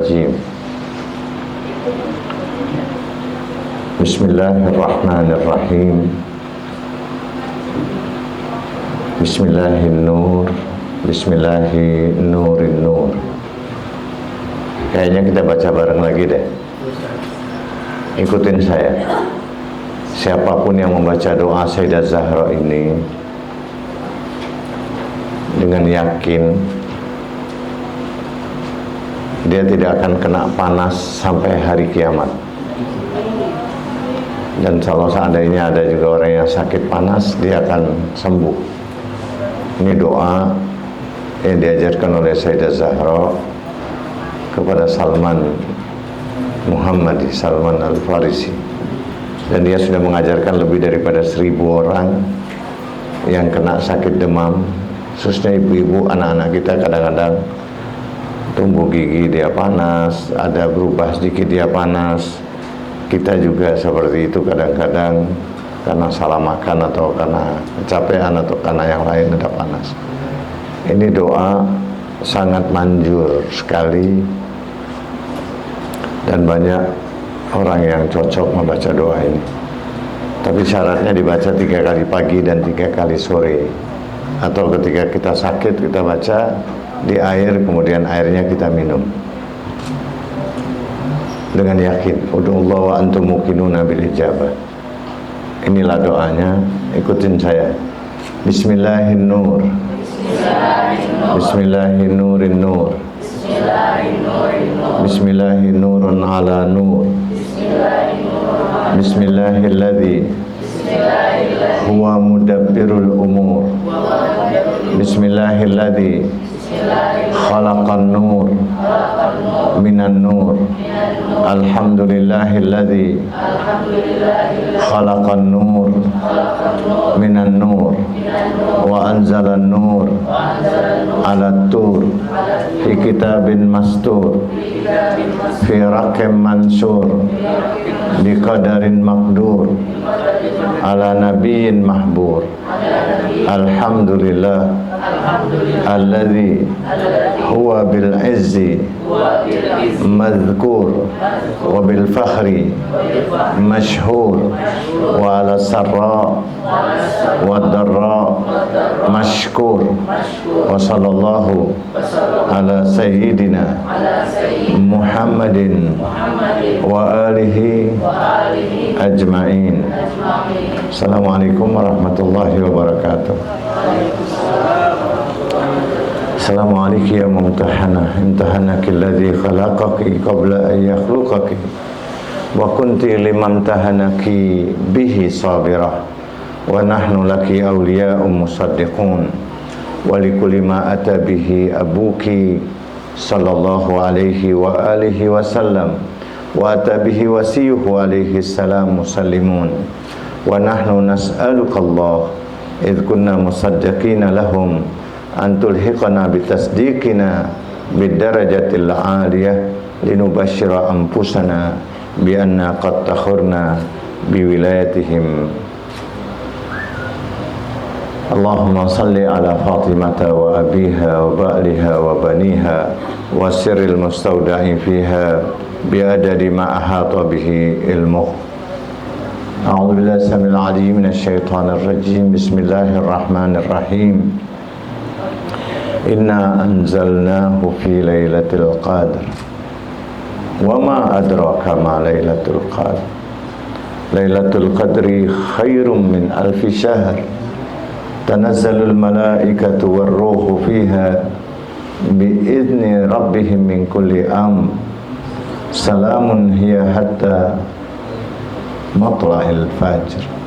Bismillahirrahmanirrahim. Bismillahirrahmanirrahim. Bismillahinnur. Bismillahinnurinnur. Kayaknya kita baca bareng lagi deh. Ikutin saya. Siapapun yang membaca doa Sayyidah Zahra ini dengan yakin, dia tidak akan kena panas sampai hari kiamat. Dan kalau seandainya ada juga orang yang sakit panas, dia akan sembuh. Ini doa yang diajarkan oleh Sayyidah Zahra kepada Salman Muhammadi, Salman Al-Farisi. Dan dia sudah mengajarkan lebih daripada 1000 orang yang kena sakit demam. Khususnya ibu-ibu, anak-anak kita kadang-kadang tumbuh gigi dia panas, ada berubah sedikit dia panas. Kita juga seperti itu kadang-kadang karena salah makan atau karena kecapean atau karena yang lain ada panas. Ini doa sangat manjur sekali dan banyak orang yang cocok membaca doa ini. Tapi syaratnya dibaca 3 kali pagi dan 3 kali sore. Atau ketika kita sakit kita baca di air, kemudian airnya kita minum dengan yakin. Ud'ullah wa antum muqinuna bil ijabah. Inilah doanya, ikutin saya. Bismillahinnur. Bismillahinnurinnur. Bismillahinnurun ala nur. Bismillahilladzi huwa mudabbirul umur. Bismillahilladzi khalaqan nur minan nur. Alhamdulillahilladzi khalaqan nur minan nur wa anzalan nur ala tur fi kitabin mastur fi raqim mansur bi qadarin maqdur ala nabiyyin mahbur. Alhamdulillah alladzi huwa bil izzi madhkur wa bil fakhri mashhur wa ala sarra wa darra mashkur. Wa sallallahu ala sayyidina Muhammadin wa alihi ajma'in. Assalamualaikum warahmatullahi wabarakatuh. Assalamualaikum ya mumtahanah, imtahanaki alladhi khalaqaki qabla an yakhluqaki wa kunti limamtahanaki bihi sabirah wa nahnu laki awliya'um musaddiqun wa likulli ma ata bihi abuki sallallahu alaihi wa alihi wasallam wa ata bihi wasiyuhu alaihi salam musallimun wa nahnu nas'aluka Allah idh kunna musaddiqina lahum an tulhiqana bitasdiqina bidarajatil aliyah linubashshira anfusana bi anna qad takhurna biwilayatihim. Allahumma salli ala Fatimata wa abiha wa ba'liha wa baniha wa sirril mustawda'i fiha biadadi ma ahata bihi ilmuh. A'udzu billahi samil 'alim minasy syaithanir rajim. Bismillahirrahmanirrahim. Inna anzalnahu fi lailatul qadr. Wa ma adraka ma lailatul qadr. Lailatul qadri khairum min alfi syahr. Tanazzalul malaikatu warruhu fiha biidzni rabbihim min kulli amr. Salamun hiya hatta matla'il fajr.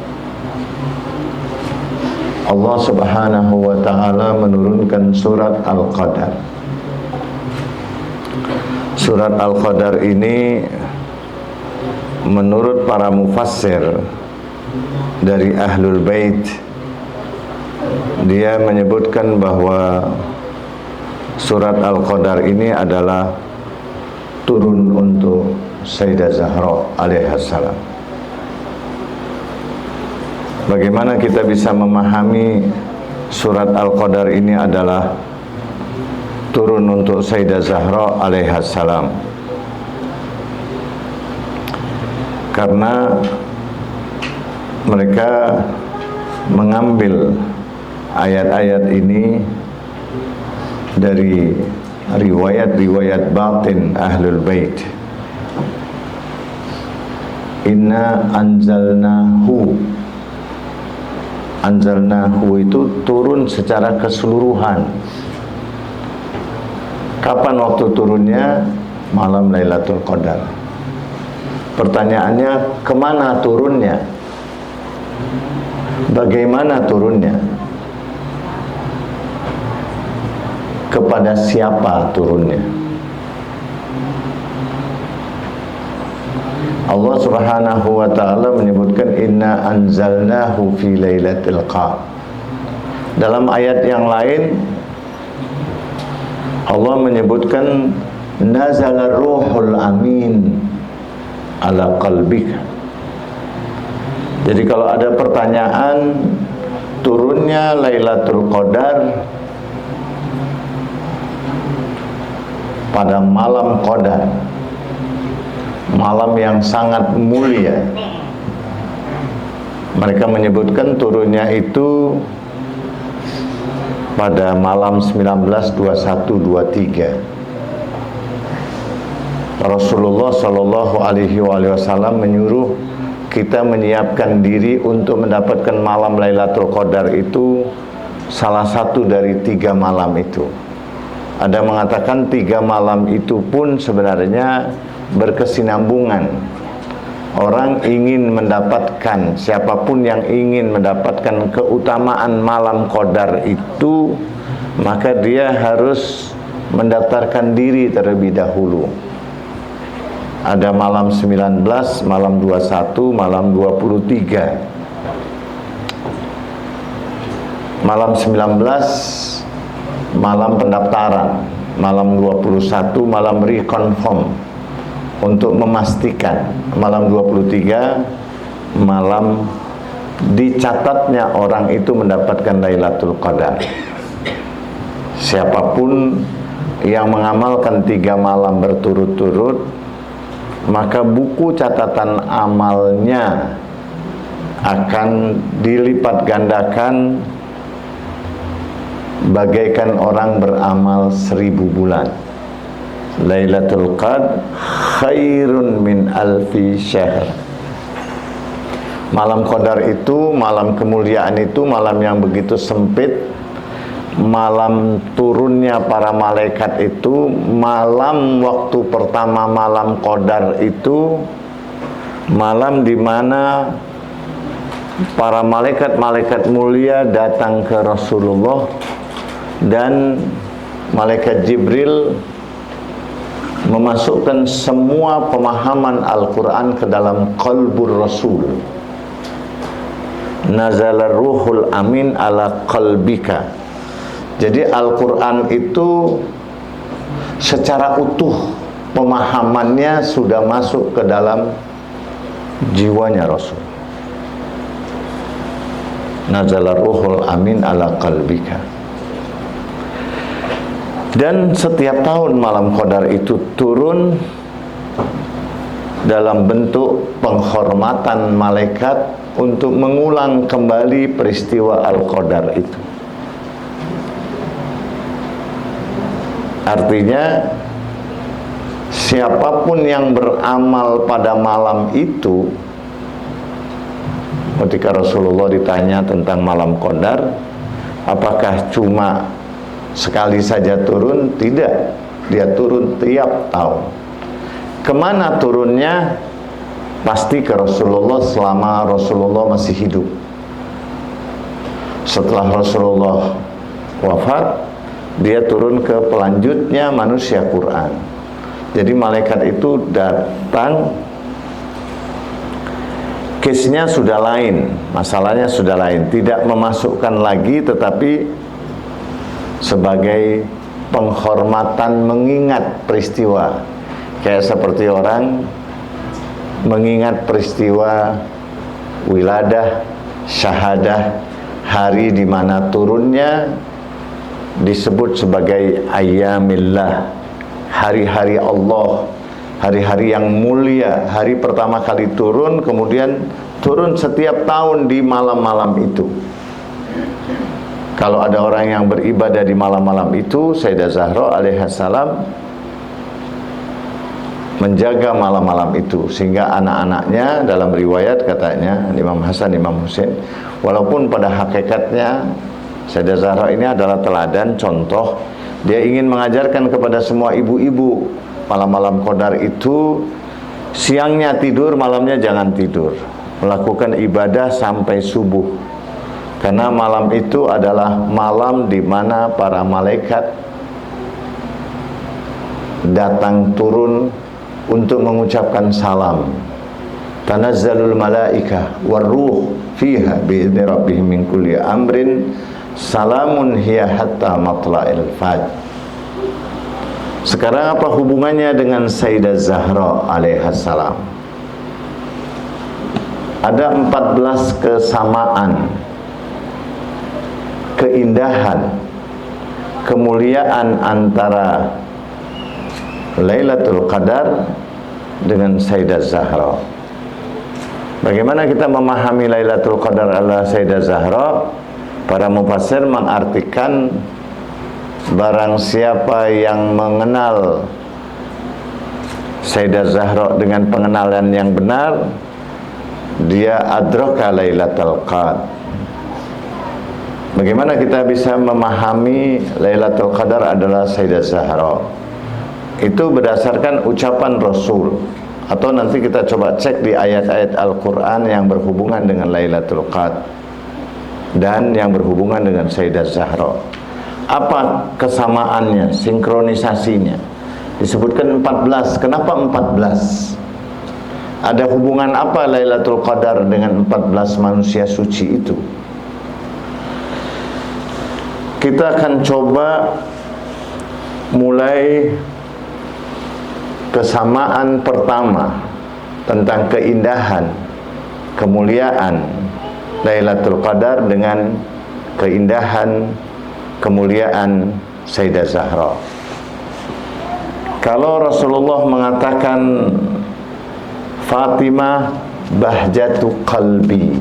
Allah Subhanahu wa ta'ala menurunkan surat Al-Qadar. Surat Al-Qadar ini menurut para mufassir dari Ahlul Bait, dia menyebutkan bahwa surat Al-Qadar ini adalah turun untuk Sayyidah Zahra alaihassalam. Bagaimana kita bisa memahami surat Al-Qadar ini adalah turun untuk Sayyidah Zahra alaihassalam? karena mereka mengambil ayat-ayat ini dari riwayat-riwayat batin Ahlul Bait. Inna anzalnahu itu turun secara keseluruhan. Kapan waktu turunnya? Malam Lailatul Qadar. Pertanyaannya, kemana turunnya? Bagaimana turunnya? Kepada siapa turunnya? Allah Subhanahu wa ta'ala menyebutkan inna anzalnahu fi lailatul qadar. Dalam ayat yang lain Allah menyebutkan nazala ruhul amin ala qalbika. Jadi kalau ada pertanyaan turunnya Lailatul Qadar pada malam Qadar, malam yang sangat mulia, mereka menyebutkan turunnya itu pada malam 19/21/23. Rasulullah Shallallahu Alaihi Wasallam menyuruh kita menyiapkan diri untuk mendapatkan malam Lailatul Qadar itu salah satu dari 3 malam itu. Ada mengatakan 3 malam itu pun sebenarnya berkesinambungan. Orang ingin mendapatkan, siapapun yang ingin mendapatkan keutamaan malam Qadar itu, maka dia harus mendaftarkan diri terlebih dahulu. Ada malam 19, malam 21, malam 23. Malam 19 malam pendaftaran, malam 21 malam reconfirm untuk memastikan, malam 23 malam dicatatnya orang itu mendapatkan Lailatul Qadar. Siapapun yang mengamalkan 3 malam berturut-turut, maka buku catatan amalnya akan dilipat gandakan bagaikan orang beramal 1000 bulan. Lailatul Qadar khairun min alfi syahr. Malam Qadar itu, malam kemuliaan itu, malam yang begitu sempit, malam turunnya para malaikat itu, malam waktu pertama malam Qadar itu, malam di mana para malaikat-malaikat mulia datang ke Rasulullah dan malaikat Jibril memasukkan semua pemahaman Al-Quran ke dalam qalbur Rasul. Nazala ruhul amin ala qalbika. Jadi Al-Quran itu secara utuh pemahamannya sudah masuk ke dalam jiwanya Rasul. Nazala ruhul amin ala qalbika. Dan setiap tahun malam Qadar itu turun dalam bentuk penghormatan malaikat untuk mengulang kembali peristiwa Al-Qadar itu. Artinya siapapun yang beramal pada malam itu, ketika Rasulullah ditanya tentang malam Qadar, apakah cuma sekali saja turun? Tidak, dia turun tiap tahun. Kemana turunnya? Pasti ke Rasulullah selama Rasulullah masih hidup. Setelah Rasulullah wafat, dia turun ke pelanjutnya manusia Quran. Jadi malaikat itu datang, case-nya sudah lain, masalahnya sudah lain, tidak memasukkan lagi, tetapi sebagai penghormatan mengingat peristiwa. Kayak seperti orang mengingat peristiwa wiladah, syahadah, hari di mana turunnya disebut sebagai ayyamillah, hari-hari Allah, hari-hari yang mulia. Hari pertama kali turun, kemudian turun setiap tahun di malam-malam itu. Kalau ada orang yang beribadah di malam-malam itu, Sayyidah Zahra alaihissalam menjaga malam-malam itu, sehingga anak-anaknya, dalam riwayat katanya Imam Hasan, Imam Husain, walaupun pada hakikatnya Sayyidah Zahra ini adalah teladan, contoh, dia ingin mengajarkan kepada semua ibu-ibu, malam-malam Qadar itu siangnya tidur, malamnya jangan tidur, melakukan ibadah sampai subuh, karena malam itu adalah malam di mana para malaikat datang turun untuk mengucapkan salam. Tanazzalul malaika warruh fiha bi'izni rabbihim min kulli amrin salamun hiya hatta matla'il fajr. Sekarang apa hubungannya dengan Sayyidah Zahra alaihissalam? Ada 14 kesamaan, keindahan, kemuliaan antara Lailatul Qadar dengan Sayyidah Zahra. Bagaimana kita memahami Lailatul Qadar ala Sayyidah Zahra? Para mufassir mengartikan, barang siapa yang mengenal Sayyidah Zahra dengan pengenalan yang benar, dia adraka Lailatul Qadar. Bagaimana kita bisa memahami Lailatul Qadar adalah Sayyidah Zahra? Itu berdasarkan ucapan Rasul, atau nanti kita coba cek di ayat-ayat Al-Quran yang berhubungan dengan Lailatul Qadar dan yang berhubungan dengan Sayyidah Zahra. Apa kesamaannya, sinkronisasinya? Disebutkan 14. Kenapa 14? Ada hubungan apa Lailatul Qadar dengan 14 manusia suci itu? Kita akan coba mulai kesamaan pertama tentang keindahan, kemuliaan Lailatul Qadar dengan keindahan, kemuliaan Sayyidah Zahra. Kalau Rasulullah mengatakan Fatimah bahjatu qalbi,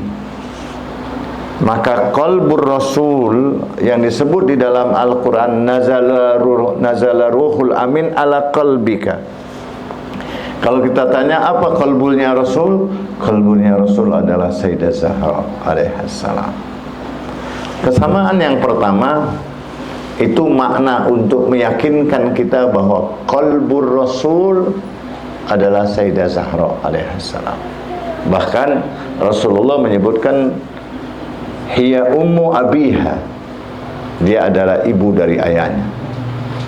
maka qalbur Rasul yang disebut di dalam Al-Quran nazala ruhul amin ala qalbika. Kalau kita tanya apa qalbulnya Rasul, qalbulnya Rasul adalah Sayyidah Zahra alaihissalam. Kesamaan yang pertama itu makna untuk meyakinkan kita bahwa qalbur Rasul adalah Sayyidah Zahra alaihissalam. Bahkan Rasulullah menyebutkan hiya ummu abiha, dia adalah ibu dari ayahnya.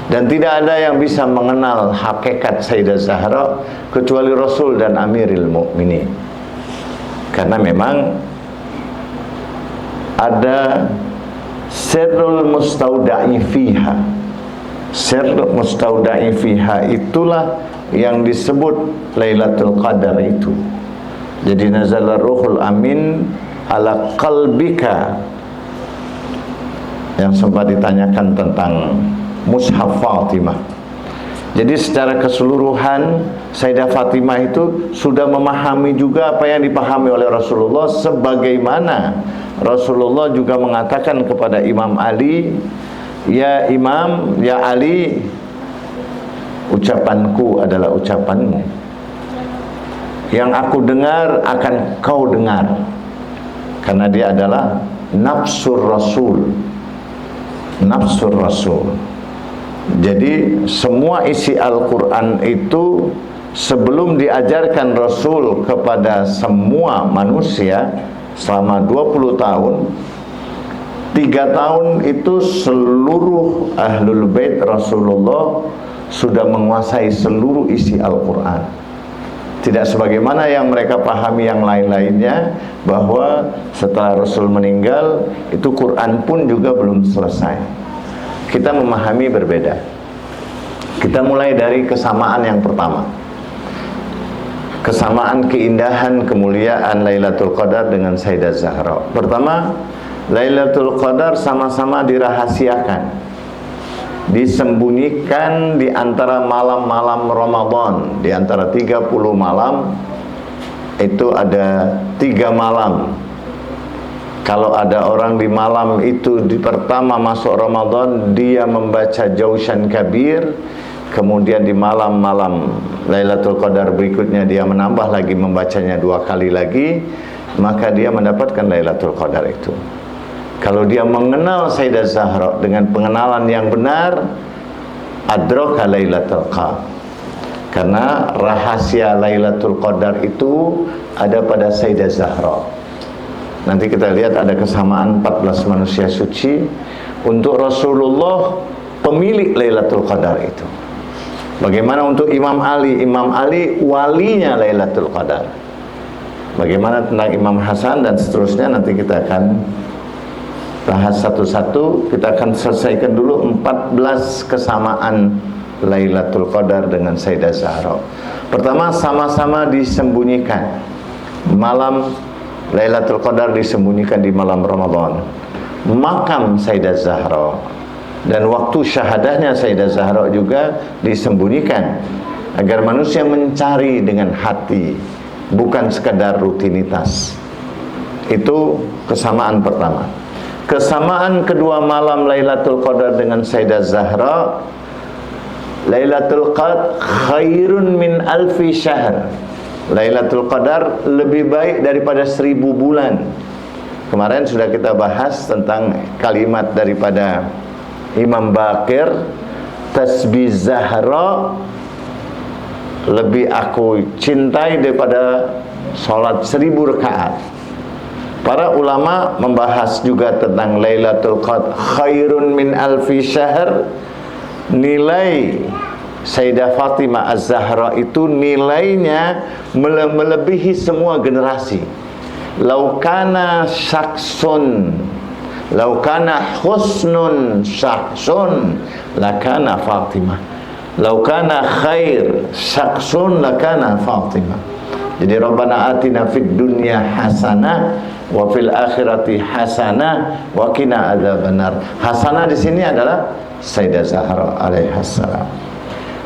Dan tidak ada yang bisa mengenal hakikat Sayyidah Zahra kecuali Rasul dan Amirul Mukminin. Karena memang ada sirrul mustauda'i fiha. Sirrul mustauda'i fiha itulah yang disebut Lailatul Qadar itu. Jadi nazala ruhul amin ala qalbika, yang sempat ditanyakan tentang Mushaf Fatimah. Jadi secara keseluruhan Sayyidah Fatimah itu sudah memahami juga apa yang dipahami oleh Rasulullah, sebagaimana Rasulullah juga mengatakan kepada Imam Ali, ya Imam, ya Ali, ucapanku adalah ucapanmu, yang aku dengar akan kau dengar, karena dia adalah nafsur Rasul. Nafsur Rasul. Jadi semua isi Al-Quran itu sebelum diajarkan Rasul kepada semua manusia selama 20 tahun, 3 tahun itu seluruh Ahlul Bait Rasulullah sudah menguasai seluruh isi Al-Quran. Tidak sebagaimana yang mereka pahami yang lain-lainnya, bahwa setelah Rasul meninggal itu Quran pun juga belum selesai. Kita memahami berbeda. Kita mulai dari kesamaan yang pertama, kesamaan keindahan, kemuliaan Lailatul Qadar dengan Sayyidah Zahra. Pertama, Lailatul Qadar sama-sama dirahasiakan. disembunyikan di antara malam-malam Ramadan. Di antara 30 malam itu ada 3 malam. Kalau ada orang di malam itu di pertama masuk Ramadan, dia membaca Jausan Kabir, kemudian di malam-malam Lailatul Qadar berikutnya dia menambah lagi membacanya 2 kali lagi, maka dia mendapatkan Lailatul Qadar itu. Kalau dia mengenal Sayyidah Zahra dengan pengenalan yang benar, adraka Lailatul Qadar. Karena rahasia Lailatul Qadar itu ada pada Sayyidah Zahra. Nanti kita lihat ada kesamaan 14 manusia suci. Untuk Rasulullah pemilik Lailatul Qadar itu. Bagaimana untuk Imam Ali? Imam Ali walinya Lailatul Qadar. Bagaimana tentang Imam Hasan dan seterusnya, nanti kita akan bahas satu-satu. Kita akan selesaikan dulu 14 kesamaan Lailatul Qadar dengan Sayyidah Zahra. Pertama, sama-sama disembunyikan. Malam Lailatul Qadar disembunyikan di malam Ramadan. Makam Sayyidah Zahra dan waktu syahadahnya Sayyidah Zahra juga disembunyikan agar manusia mencari dengan hati, bukan sekadar rutinitas. Itu kesamaan pertama. Kesamaan kedua malam Lailatul Qadar dengan Sayyidah Zahra, Lailatul Qadar khairun min alfi syahr. Lailatul Qadar lebih baik daripada 1000 bulan. Kemarin sudah kita bahas tentang kalimat daripada Imam Baqir, tasbih Zahra lebih aku cintai daripada sholat 1000 rakaat. Para ulama membahas juga tentang Lailatul Qadar khairun min alfi syahr. Nilai Sayyidah Fatimah Az-Zahra itu nilainya melebihi semua generasi. Laukana syaksun, laukana husnun syaksun, lakana Fatimah. Laukana khair syaksun, lakana Fatimah. Jadi Rabbana atina fid dunya hasanah wa fil akhirati hasanah wa qina adzabannar. Hasanah di sini adalah Sayyidah Zahra alaihissalam.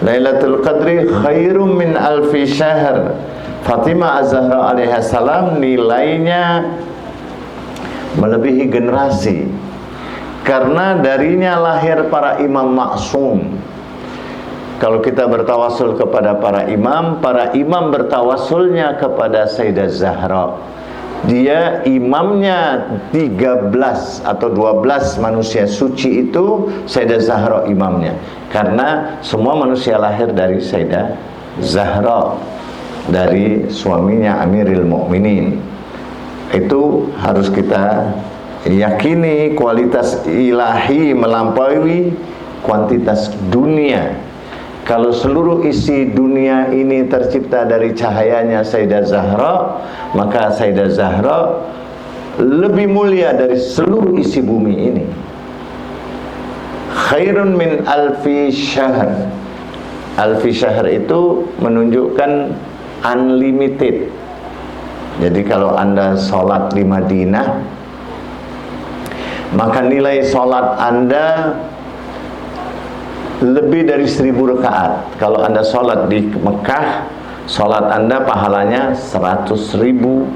Lailatul Qadri khairum min alfi syahr. Fatimah Az-Zahra alaihissalam nilainya melebihi generasi, karena darinya lahir para imam maksum. Kalau kita bertawasul kepada para imam bertawasulnya kepada Sayyidah Zahra. Dia imamnya 13 atau 12 manusia suci itu, Sayyidah Zahra imamnya. Karena semua manusia lahir dari Sayyidah Zahra, dari suaminya Amirul Mukminin. Itu harus kita yakini, kualitas ilahi melampaui kuantitas dunia. Kalau seluruh isi dunia ini tercipta dari cahayanya Sayyidah Zahra, maka Sayyidah Zahra lebih mulia dari seluruh isi bumi ini. Khairun min alfi syahr. Alfi syahr itu menunjukkan unlimited. Jadi kalau Anda sholat di Madinah, maka nilai sholat Anda lebih dari 1000 rakaat. Kalau Anda sholat di Mekah, sholat Anda pahalanya 100.000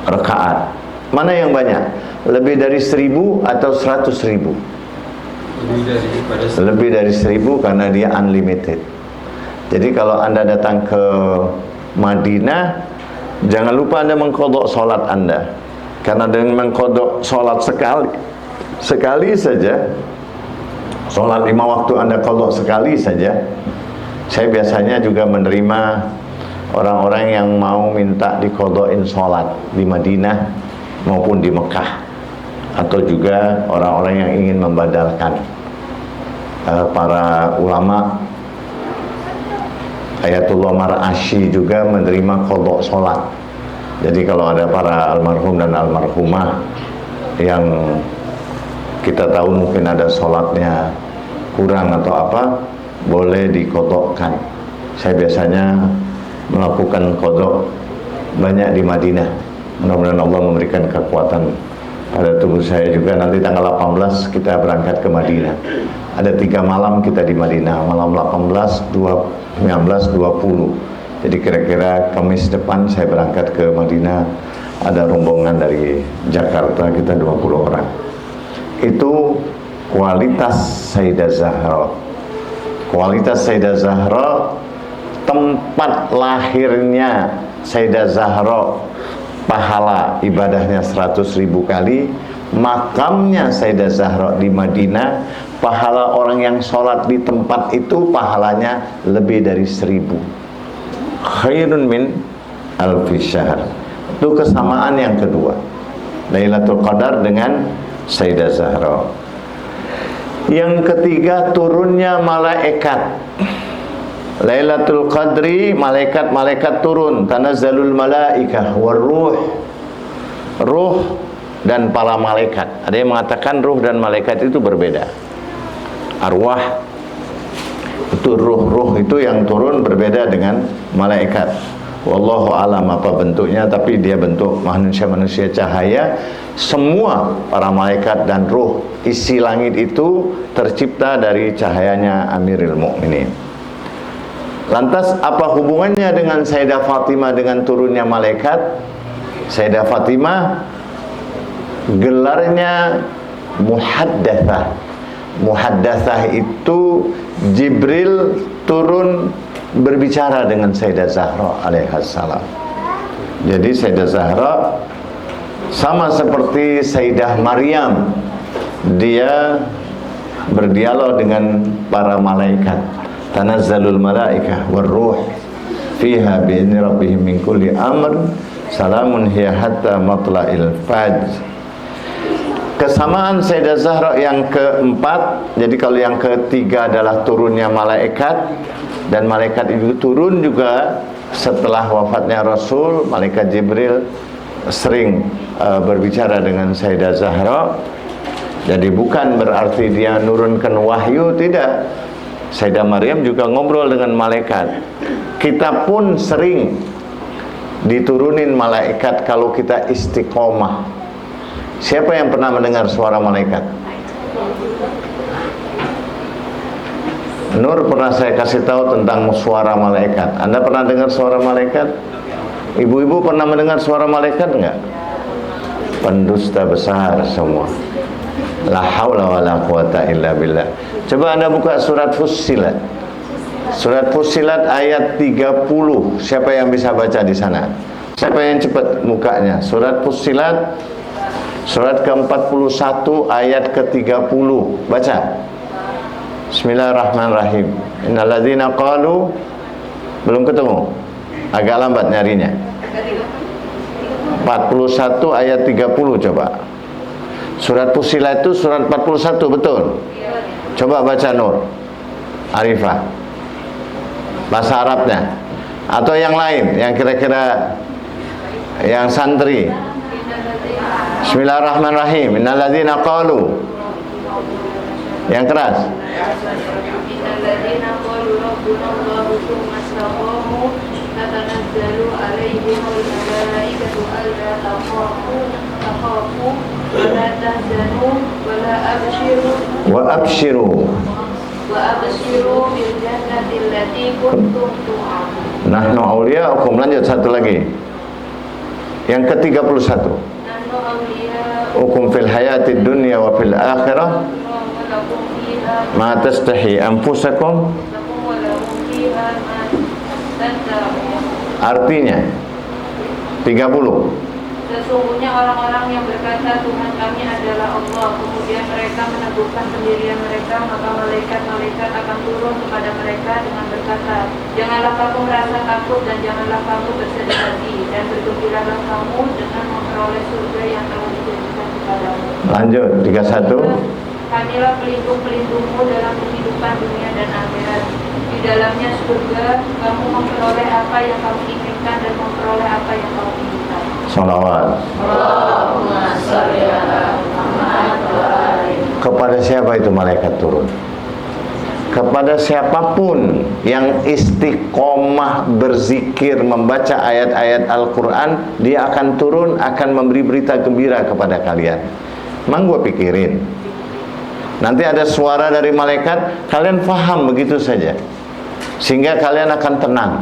rakaat. Mana yang banyak? Lebih dari 1000 atau 100.000? Lebih dari 1000 karena dia unlimited. Jadi kalau Anda datang ke Madinah, jangan lupa Anda mengqadha sholat Anda. Karena dengan mengqadha sholat sekali saja, sholat 5 waktu Anda qadha sekali saja. Saya biasanya juga menerima orang-orang yang mau minta diqadhain sholat di Madinah maupun di Mekah, atau juga orang-orang yang ingin membadalkan. Para ulama Ayatullah Mar'ashi juga menerima qadha sholat. Jadi kalau ada para almarhum dan almarhumah yang kita tahu mungkin ada sholatnya kurang atau apa, boleh diqadhakan. Saya biasanya melakukan qadha banyak di Madinah. Mudah-mudahan Allah memberikan kekuatan pada tubuh saya juga. Nanti tanggal 18 kita berangkat ke Madinah. Ada 3 malam kita di Madinah, malam 18, 19, 20. Jadi kira-kira Kamis depan saya berangkat ke Madinah. Ada rombongan dari Jakarta, kita 20 orang. Itu kualitas Sayyidah Zahra. Kualitas Sayyidah Zahra, tempat lahirnya Sayyidah Zahra, pahala ibadahnya 100.000 kali. Makamnya Sayyidah Zahra di Madinah, pahala orang yang sholat di tempat itu pahalanya lebih dari 1000. Khairun min alfi syahr. Itu kesamaan yang kedua, Lailatul Qadar dengan Sayyidah Zahra. Yang ketiga, turunnya malaikat. Lailatul Qadri, malaikat turun, tanazzalul malaikah waruh. Ruh dan para malaikat. Ada yang mengatakan ruh dan malaikat itu berbeda. Arwah itu ruh itu yang turun berbeda dengan malaikat. Wallahu alam apa bentuknya, tapi dia bentuk manusia cahaya. Semua para malaikat dan ruh isi langit itu tercipta dari cahayanya Amirul Mukminin. Lantas apa hubungannya dengan Sayyidah Fatimah dengan turunnya malaikat? Sayyidah Fatimah gelarnya muhaddatsah. Muhaddatsah itu Jibril turun berbicara dengan Sayyidah Zahra alaihissalam. Jadi Sayyidah Zahra sama seperti Sayyidah Maryam, dia berdialog dengan para malaikat. Tanazzalul malaikah waruh fiha bi'izni rabbihim min kulli amr salamun hiya hatta matla'il fajr. Kesamaan Sayyidah Zahra yang keempat. Jadi kalau yang ketiga adalah turunnya malaikat, dan malaikat itu turun juga setelah wafatnya Rasul. Malaikat Jibril sering berbicara dengan Sayyidah Zahra. Jadi bukan berarti dia nurunkan wahyu, tidak. Sayyidah Maryam juga ngobrol dengan malaikat. Kita pun sering diturunin malaikat kalau kita istiqomah. Siapa yang pernah mendengar suara malaikat? Nur pernah saya kasih tahu tentang suara malaikat. Anda pernah dengar suara malaikat? Ibu-ibu pernah mendengar suara malaikat enggak? Pendusta besar semua. La haula wala quwata illa billah. Coba Anda buka surat Fussilat. Surat Fussilat ayat 30. Siapa yang bisa baca di sana? Siapa yang cepat mukanya? Surat Fussilat surat ke-41 ayat ke-30. Baca. Bismillahirrahmanirrahim. Innalladzina qalu, belum ketemu. Agak lambat nyarinya. 41 ayat 30 coba. Surat Fussilat itu surat 41, betul? Coba baca Nur Arifah, bahasa Arabnya. Atau yang lain, yang kira-kira yang santri. Bismillahirrahmanirrahim. Innalladzina qalu. Yang keras. Innalladzina qalu rabbuna Allahu tsumma istaqamu tatanazzalu alaihimul malaikatu alla takhafu wa la tahzanu wa la abshiru bil jannati allati kuntum tu'adun. Nahnu awliya'ukum. Lanjut satu lagi. Yang ke-31. Nahnu awliya'ukum fil hayatid dunya wa fil akhirah ma tastahi anfusakum. Artinya 30. Sesungguhnya orang-orang yang berkata Tuhan kami adalah Allah, kemudian mereka meneguhkan pendirian mereka, maka malaikat-malaikat akan turun kepada mereka dengan berkata, janganlah kamu merasa takut dan janganlah kamu bersedih hati, dan bergembiralah kamu dengan memperoleh surga yang telah dijanjikan kepadamu. Lanjut 31. Kamilah pelindung-pelindungmu dalam kehidupan dunia dan akhirat. Di dalamnya surga, kamu memperoleh apa yang kamu inginkan dan memperoleh apa yang kamu inginkan. Shalawat. Allahumma sholli ala Muhammad wa ali. Kepada siapa itu malaikat turun? Kepada siapapun yang istiqomah berzikir, membaca ayat-ayat Al-Quran, dia akan turun, akan memberi berita gembira kepada kalian. Emang gue pikirin, Nanti ada suara dari malaikat, kalian faham begitu saja, sehingga kalian akan tenang.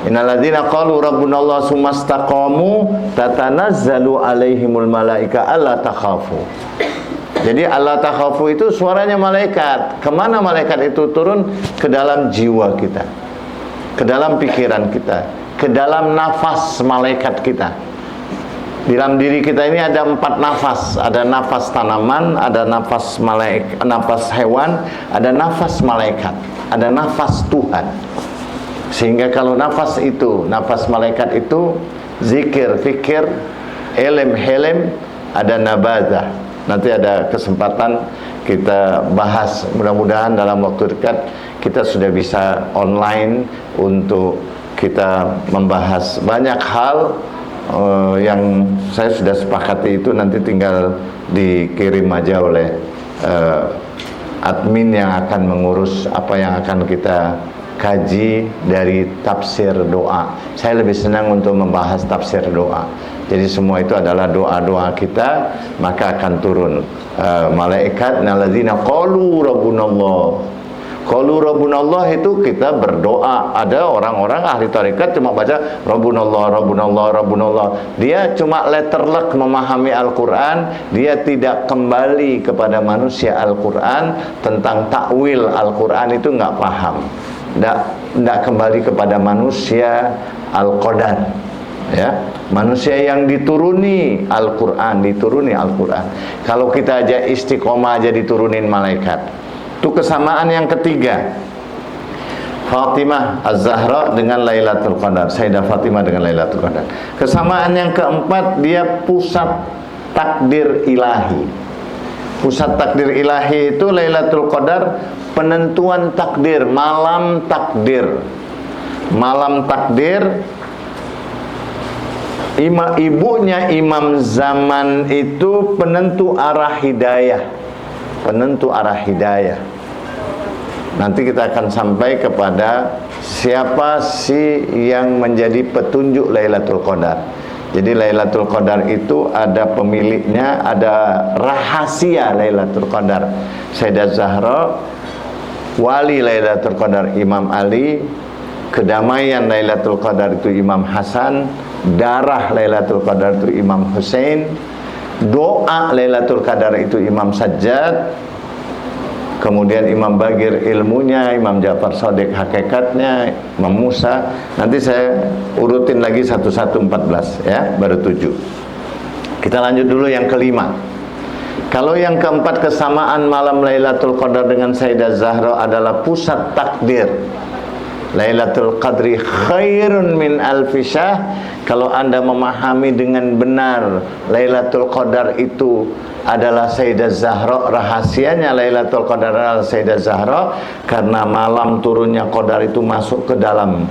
Innalladzina qalu rabbunallahu tsumastaqamu tatanazzalu alaihimul malaika alla takhafu. Jadi alla takhafu itu suaranya malaikat. Kemana malaikat itu turun? Ke dalam jiwa kita, ke dalam pikiran kita, ke dalam nafas malaikat kita. Di dalam diri kita ini ada 4 nafas. Ada nafas tanaman, ada nafas malaikat, nafas hewan, ada nafas malaikat, ada nafas Tuhan. Sehingga kalau nafas itu, nafas malaikat itu zikir, fikir, ilm, hilm, ada nabadah. Nanti ada kesempatan kita bahas. Mudah-mudahan dalam waktu dekat kita sudah bisa online untuk kita membahas banyak hal yang saya sudah sepakati. Itu nanti tinggal dikirim aja oleh admin yang akan mengurus apa yang akan kita kaji dari tafsir doa. Saya lebih senang untuk membahas tafsir doa. Jadi semua itu adalah doa-doa kita, maka akan turun malaikat. Alladzina qalu rabbunallah. Qalu rabbunallah itu kita berdoa. Ada orang-orang ahli tarekat cuma baca rabbunallah, rabbunallah, rabbunallah. Dia cuma letterlek memahami Al-Quran. Dia tidak kembali kepada manusia Al-Quran. Tentang takwil Al-Quran itu nggak paham. Nggak kembali kepada manusia Al-Qadar, ya, manusia yang dituruni Al-Quran, dituruni Al-Quran. Kalau kita aja istiqomah aja diturunin malaikat. Itu kesamaan yang ketiga, Fatimah Az-Zahra dengan Lailatul Qadar, Sayyidah Fatimah dengan Lailatul Qadar. Kesamaan yang keempat, dia pusat takdir ilahi. Pusat takdir ilahi itu Lailatul Qadar, penentuan takdir, malam takdir. Malam takdir, ibunya Imam Zaman itu penentu arah hidayah. Penentu arah hidayah. Nanti kita akan sampai kepada siapa sih yang menjadi petunjuk Lailatul Qadar. Jadi Lailatul Qadar itu ada pemiliknya, ada rahasia Lailatul Qadar. Sayyidah Zahra, wali Lailatul Qadar Imam Ali, kedamaian Lailatul Qadar itu Imam Hasan, darah Lailatul Qadar itu Imam Hussein, doa Lailatul Qadar itu Imam Sajjad, kemudian Imam Bagir ilmunya, Imam Ja'far Shadiq hakikatnya, Imam Musa. Nanti saya urutin lagi 1-1 14 ya, baru 7. Kita lanjut dulu yang kelima. Kalau yang keempat, kesamaan malam Lailatul Qadar dengan Sayyidah Zahra adalah pusat takdir. Lailatul Qadri khairun min alfi syahr. Kalau Anda memahami dengan benar Lailatul Qadar itu adalah Sayyidah Zahra, rahasianya Lailatul Qadar adalah Sayyidah Zahra, karena malam turunnya Qadar itu masuk ke dalam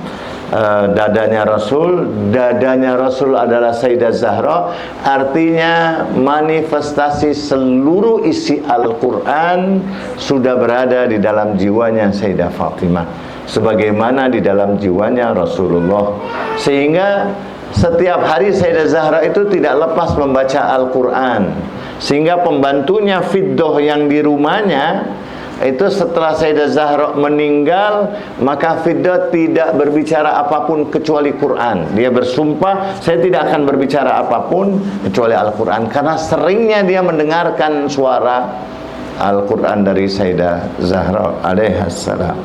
dadanya Rasul. Dadanya Rasul adalah Sayyidah Zahra, artinya manifestasi seluruh isi Al-Quran sudah berada di dalam jiwanya Sayyidah Fatimah, sebagaimana di dalam jiwanya Rasulullah. Sehingga setiap hari Sayyidah Zahra itu tidak lepas membaca Al-Quran. Sehingga pembantunya Fiddah yang di rumahnya itu setelah Sayyidah Zahra meninggal, maka Fiddah tidak berbicara apapun kecuali Quran. Dia bersumpah, saya tidak akan berbicara apapun kecuali Al-Quran, karena seringnya dia mendengarkan suara Al-Quran dari Sayyidah Zahra alaihassalam.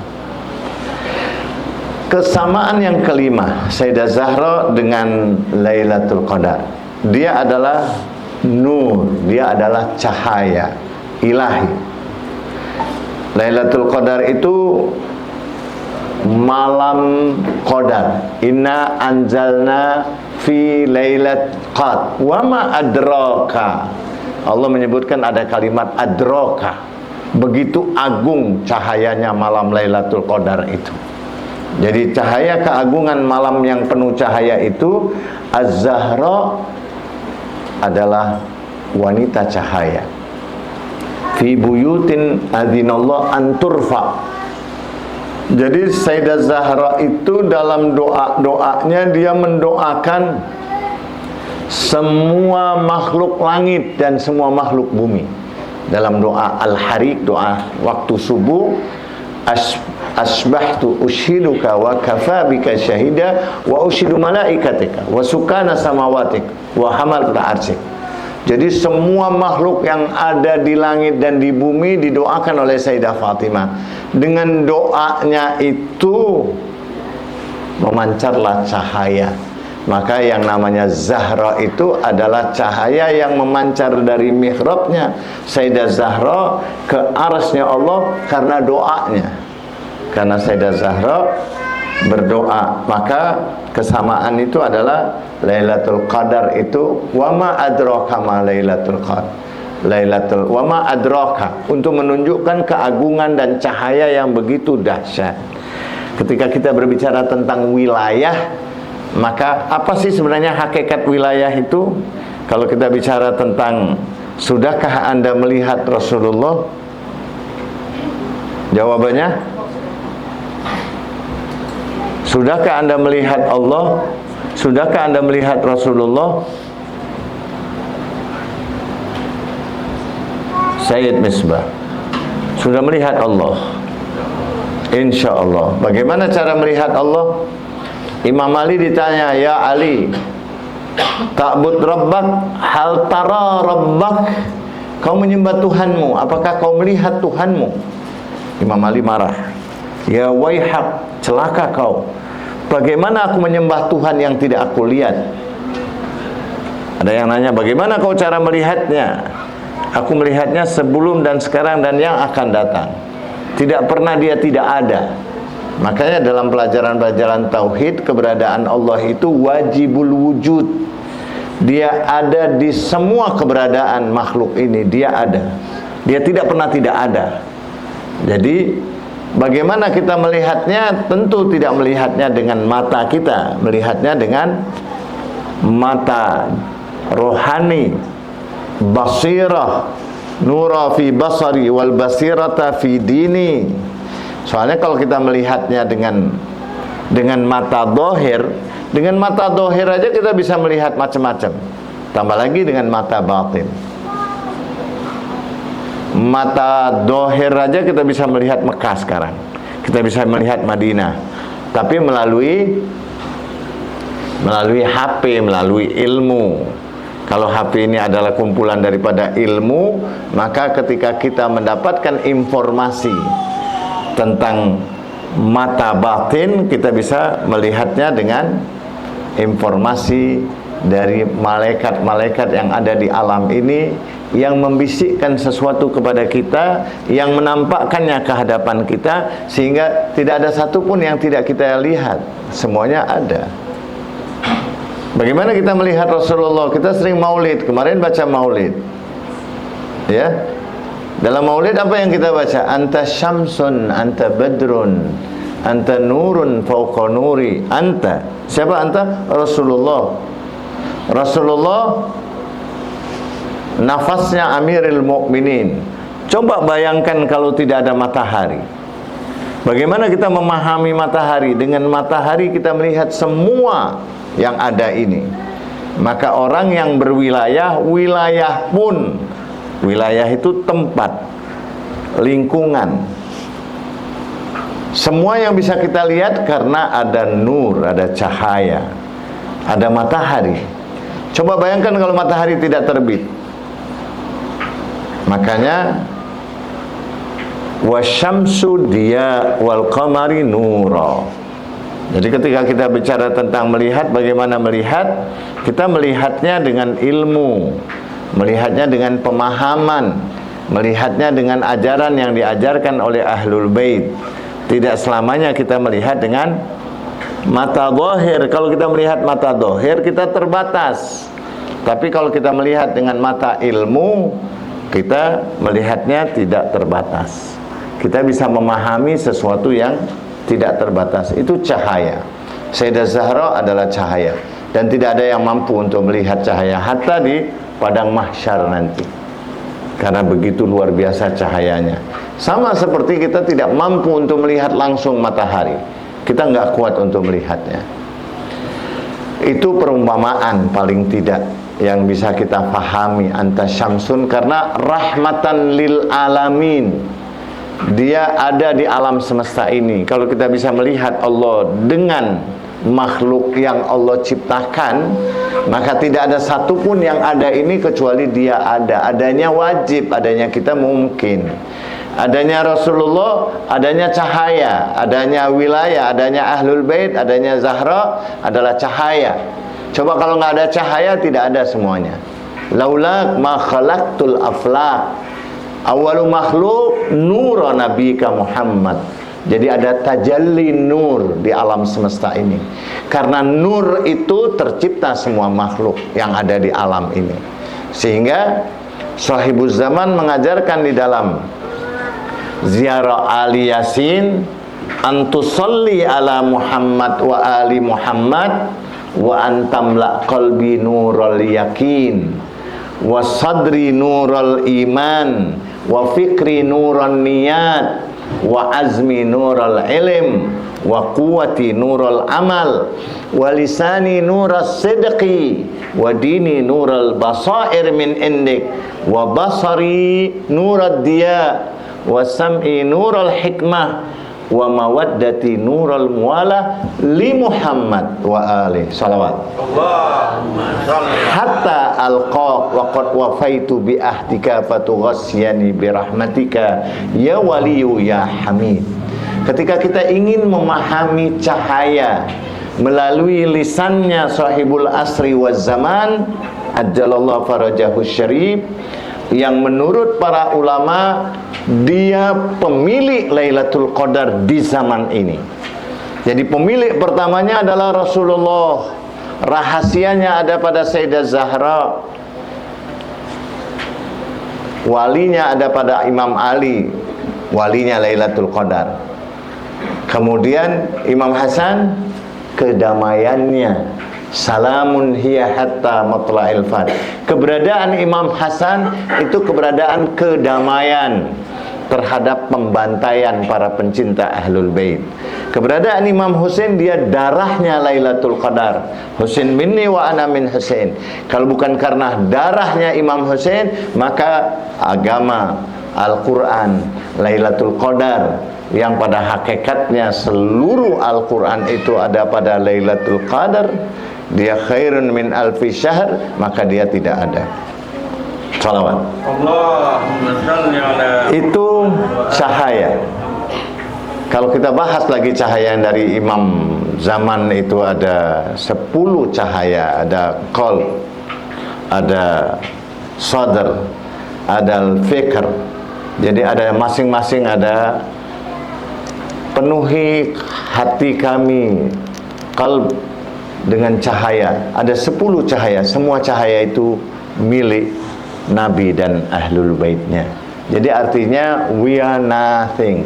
Kesamaan yang kelima, Sayyidah Zahra dengan Lailatul Qadar, dia adalah nur, dia adalah cahaya ilahi. Lailatul Qadar itu malam Qadar. Inna anzalna fi lailat qad wa ma adraka. Allah menyebutkan ada kalimat adraka. Begitu agung cahayanya malam Lailatul Qadar itu. Jadi cahaya keagungan malam yang penuh cahaya itu, Az-Zahra adalah wanita cahaya. Fi buyutin adzinallah an turfa. Jadi Sayyidah Zahra itu dalam doa-doanya dia mendoakan semua makhluk langit dan semua makhluk bumi. dalam doa al-harik, doa waktu subuh, asbahtu ushiduka wa kafabika syahida wa ushidu malaikatika wa sukana samawatik wa hamal arsik. Jadi semua makhluk yang ada di langit dan di bumi didoakan oleh Sayyidah Fatimah. Dengan doanya itu memancarlah cahaya. Maka yang namanya Zahra itu adalah cahaya yang memancar dari mihrabnya Sayyidah Zahra ke arsy Allah karena doanya. Karena Sayyidah Zahra berdoa, maka kesamaan itu adalah Lailatul Qadar itu wama adraka ma Lailatul Qadar. Wama adraka, untuk menunjukkan keagungan dan cahaya yang begitu dahsyat. Ketika kita berbicara tentang wilayah, maka apa sih sebenarnya hakikat wilayah itu? Kalau kita bicara tentang sudahkah Anda melihat Rasulullah? Jawabannya, sudahkah Anda melihat Allah? Sudahkah Anda melihat Rasulullah? Sayyid Misbah sudah melihat Allah, insya Allah. Bagaimana cara melihat Allah? Imam Ali ditanya, ya Ali, ta'bud rabbak hal tara rabbak, kau menyembah Tuhanmu, apakah kau melihat Tuhanmu? Imam Ali marah, ya waihak, celaka kau, bagaimana aku menyembah Tuhan yang tidak aku lihat? Ada yang nanya, bagaimana kau cara melihatnya? Aku melihatnya sebelum dan sekarang dan yang akan datang. Tidak pernah dia tidak ada. Makanya dalam pelajaran-pelajaran tauhid, keberadaan Allah itu wajibul wujud. Dia ada di semua keberadaan makhluk ini, dia ada. Dia tidak pernah tidak ada. Jadi bagaimana kita melihatnya? Tentu tidak melihatnya dengan mata kita, melihatnya dengan mata rohani, basirah, nura fi basari wal basirata fi dini. Soalnya kalau kita melihatnya dengan mata dohir, dengan mata dohir aja kita bisa melihat macam-macam, tambah lagi dengan mata batin. Mata dohir aja kita bisa melihat Mekah sekarang, kita bisa melihat Madinah, tapi melalui HP, melalui ilmu. Kalau HP ini adalah kumpulan daripada ilmu, maka ketika kita mendapatkan informasi tentang mata batin, kita bisa melihatnya dengan informasi dari malaikat-malaikat yang ada di alam ini, yang membisikkan sesuatu kepada kita, yang menampakkannya ke hadapan kita, sehingga tidak ada satupun yang tidak kita lihat, semuanya ada. Bagaimana kita melihat Rasulullah? Kita sering maulid, kemarin baca maulid, ya. Dalam maulid apa yang kita baca? Anta syamsun, anta badrun, anta nurun fauqa nuri. Anta, siapa anta? Rasulullah. Rasulullah nafasnya Amirul Mukminin. Coba bayangkan kalau tidak ada matahari. Bagaimana kita memahami matahari? Dengan matahari kita melihat semua yang ada ini. Maka orang yang berwilayah, wilayah pun, wilayah itu tempat, lingkungan, semua yang bisa kita lihat karena ada nur, ada cahaya, ada matahari. Coba bayangkan kalau matahari tidak terbit. Makanya wasyamsu dia wal qamari nura. Jadi ketika kita bicara tentang melihat, bagaimana melihat? Kita melihatnya dengan ilmu, melihatnya dengan pemahaman, melihatnya dengan ajaran yang diajarkan oleh Ahlul Bait. Tidak selamanya kita melihat dengan mata zahir. Kalau kita melihat mata zahir, kita terbatas. Tapi kalau kita melihat dengan mata ilmu, kita melihatnya tidak terbatas. Kita bisa memahami sesuatu yang tidak terbatas. Itu cahaya. Sayyidah Zahra adalah cahaya, dan tidak ada yang mampu untuk melihat cahaya hatta di padang mahsyar nanti, karena begitu luar biasa cahayanya. Sama seperti kita tidak mampu untuk melihat langsung matahari, kita nggak kuat untuk melihatnya. Itu perumpamaan paling tidak. yang bisa kita pahami. Anta syamsun karena rahmatan lil alamin. Dia ada di alam semesta ini. Kalau kita bisa melihat Allah dengan makhluk yang Allah ciptakan, maka tidak ada satupun yang ada ini kecuali dia ada. Adanya wajib, adanya kita mungkin. Adanya Rasulullah, adanya cahaya, adanya wilayah, adanya Ahlul Bait, adanya Zahra adalah cahaya. Coba kalau nggak ada cahaya, tidak ada semuanya. Laulak ma khalaqtul aflaq. Awalu makhluk nur nabika Muhammad. Jadi ada tajalli nur di alam semesta ini. Karena nur itu tercipta semua makhluk yang ada di alam ini. Sehingga Shahibuz Zaman mengajarkan di dalam Ziarah Ali Yasin, antusolli ala Muhammad wa ali Muhammad wa antamla qalbi nurul yakin wa sadri nurul iman wa fikri nurul niyat wa azmi nurul ilm wa quwati nurul amal wa lisani nurul sidqi wa dini nurul basair min indik wa basari nurul diya wa sam'i nurul hikmah wa mawaddati nurul muwalah li Muhammad wa ali salawat Allahumma shalli hatta alqaq wa qad wafaitu bi ahdika fatughasyani bi rahmatika ya waliyu ya hamid. Ketika kita ingin memahami cahaya melalui lisannya sahibul asri waz zaman ajjalallahu farajahu syarif, yang menurut para ulama dia pemilik Lailatul Qadar di zaman ini. Jadi pemilik pertamanya adalah Rasulullah. Rahasianya ada pada Sayyidah Zahra. Walinya ada pada Imam Ali. Walinya Lailatul Qadar. Kemudian Imam Hasan, kedamaiannya. Salamun hiya hatta matla'il fad. Keberadaan Imam Hasan itu keberadaan kedamaian terhadap pembantaian para pencinta Ahlul Bait. Keberadaan Imam Husain, dia darahnya Lailatul Qadar. Husain minni wa ana min Husain. Kalau bukan karena darahnya Imam Husain, maka agama Al-Quran Lailatul Qadar, yang pada hakikatnya seluruh Al-Quran itu ada pada Lailatul Qadar, dia khairun min alfi syahr, maka dia tidak ada. Salawat. Allahumma shalli ala. Itu cahaya. Kalau kita bahas lagi cahaya dari Imam Zaman, itu ada 10 cahaya. Ada qalb, ada sadr, ada al-fikr. Jadi ada masing-masing ada penuhi hati kami, qalb, dengan cahaya. Ada 10 cahaya. Semua cahaya itu milik Nabi dan Ahlul Baitnya. Jadi artinya we are nothing.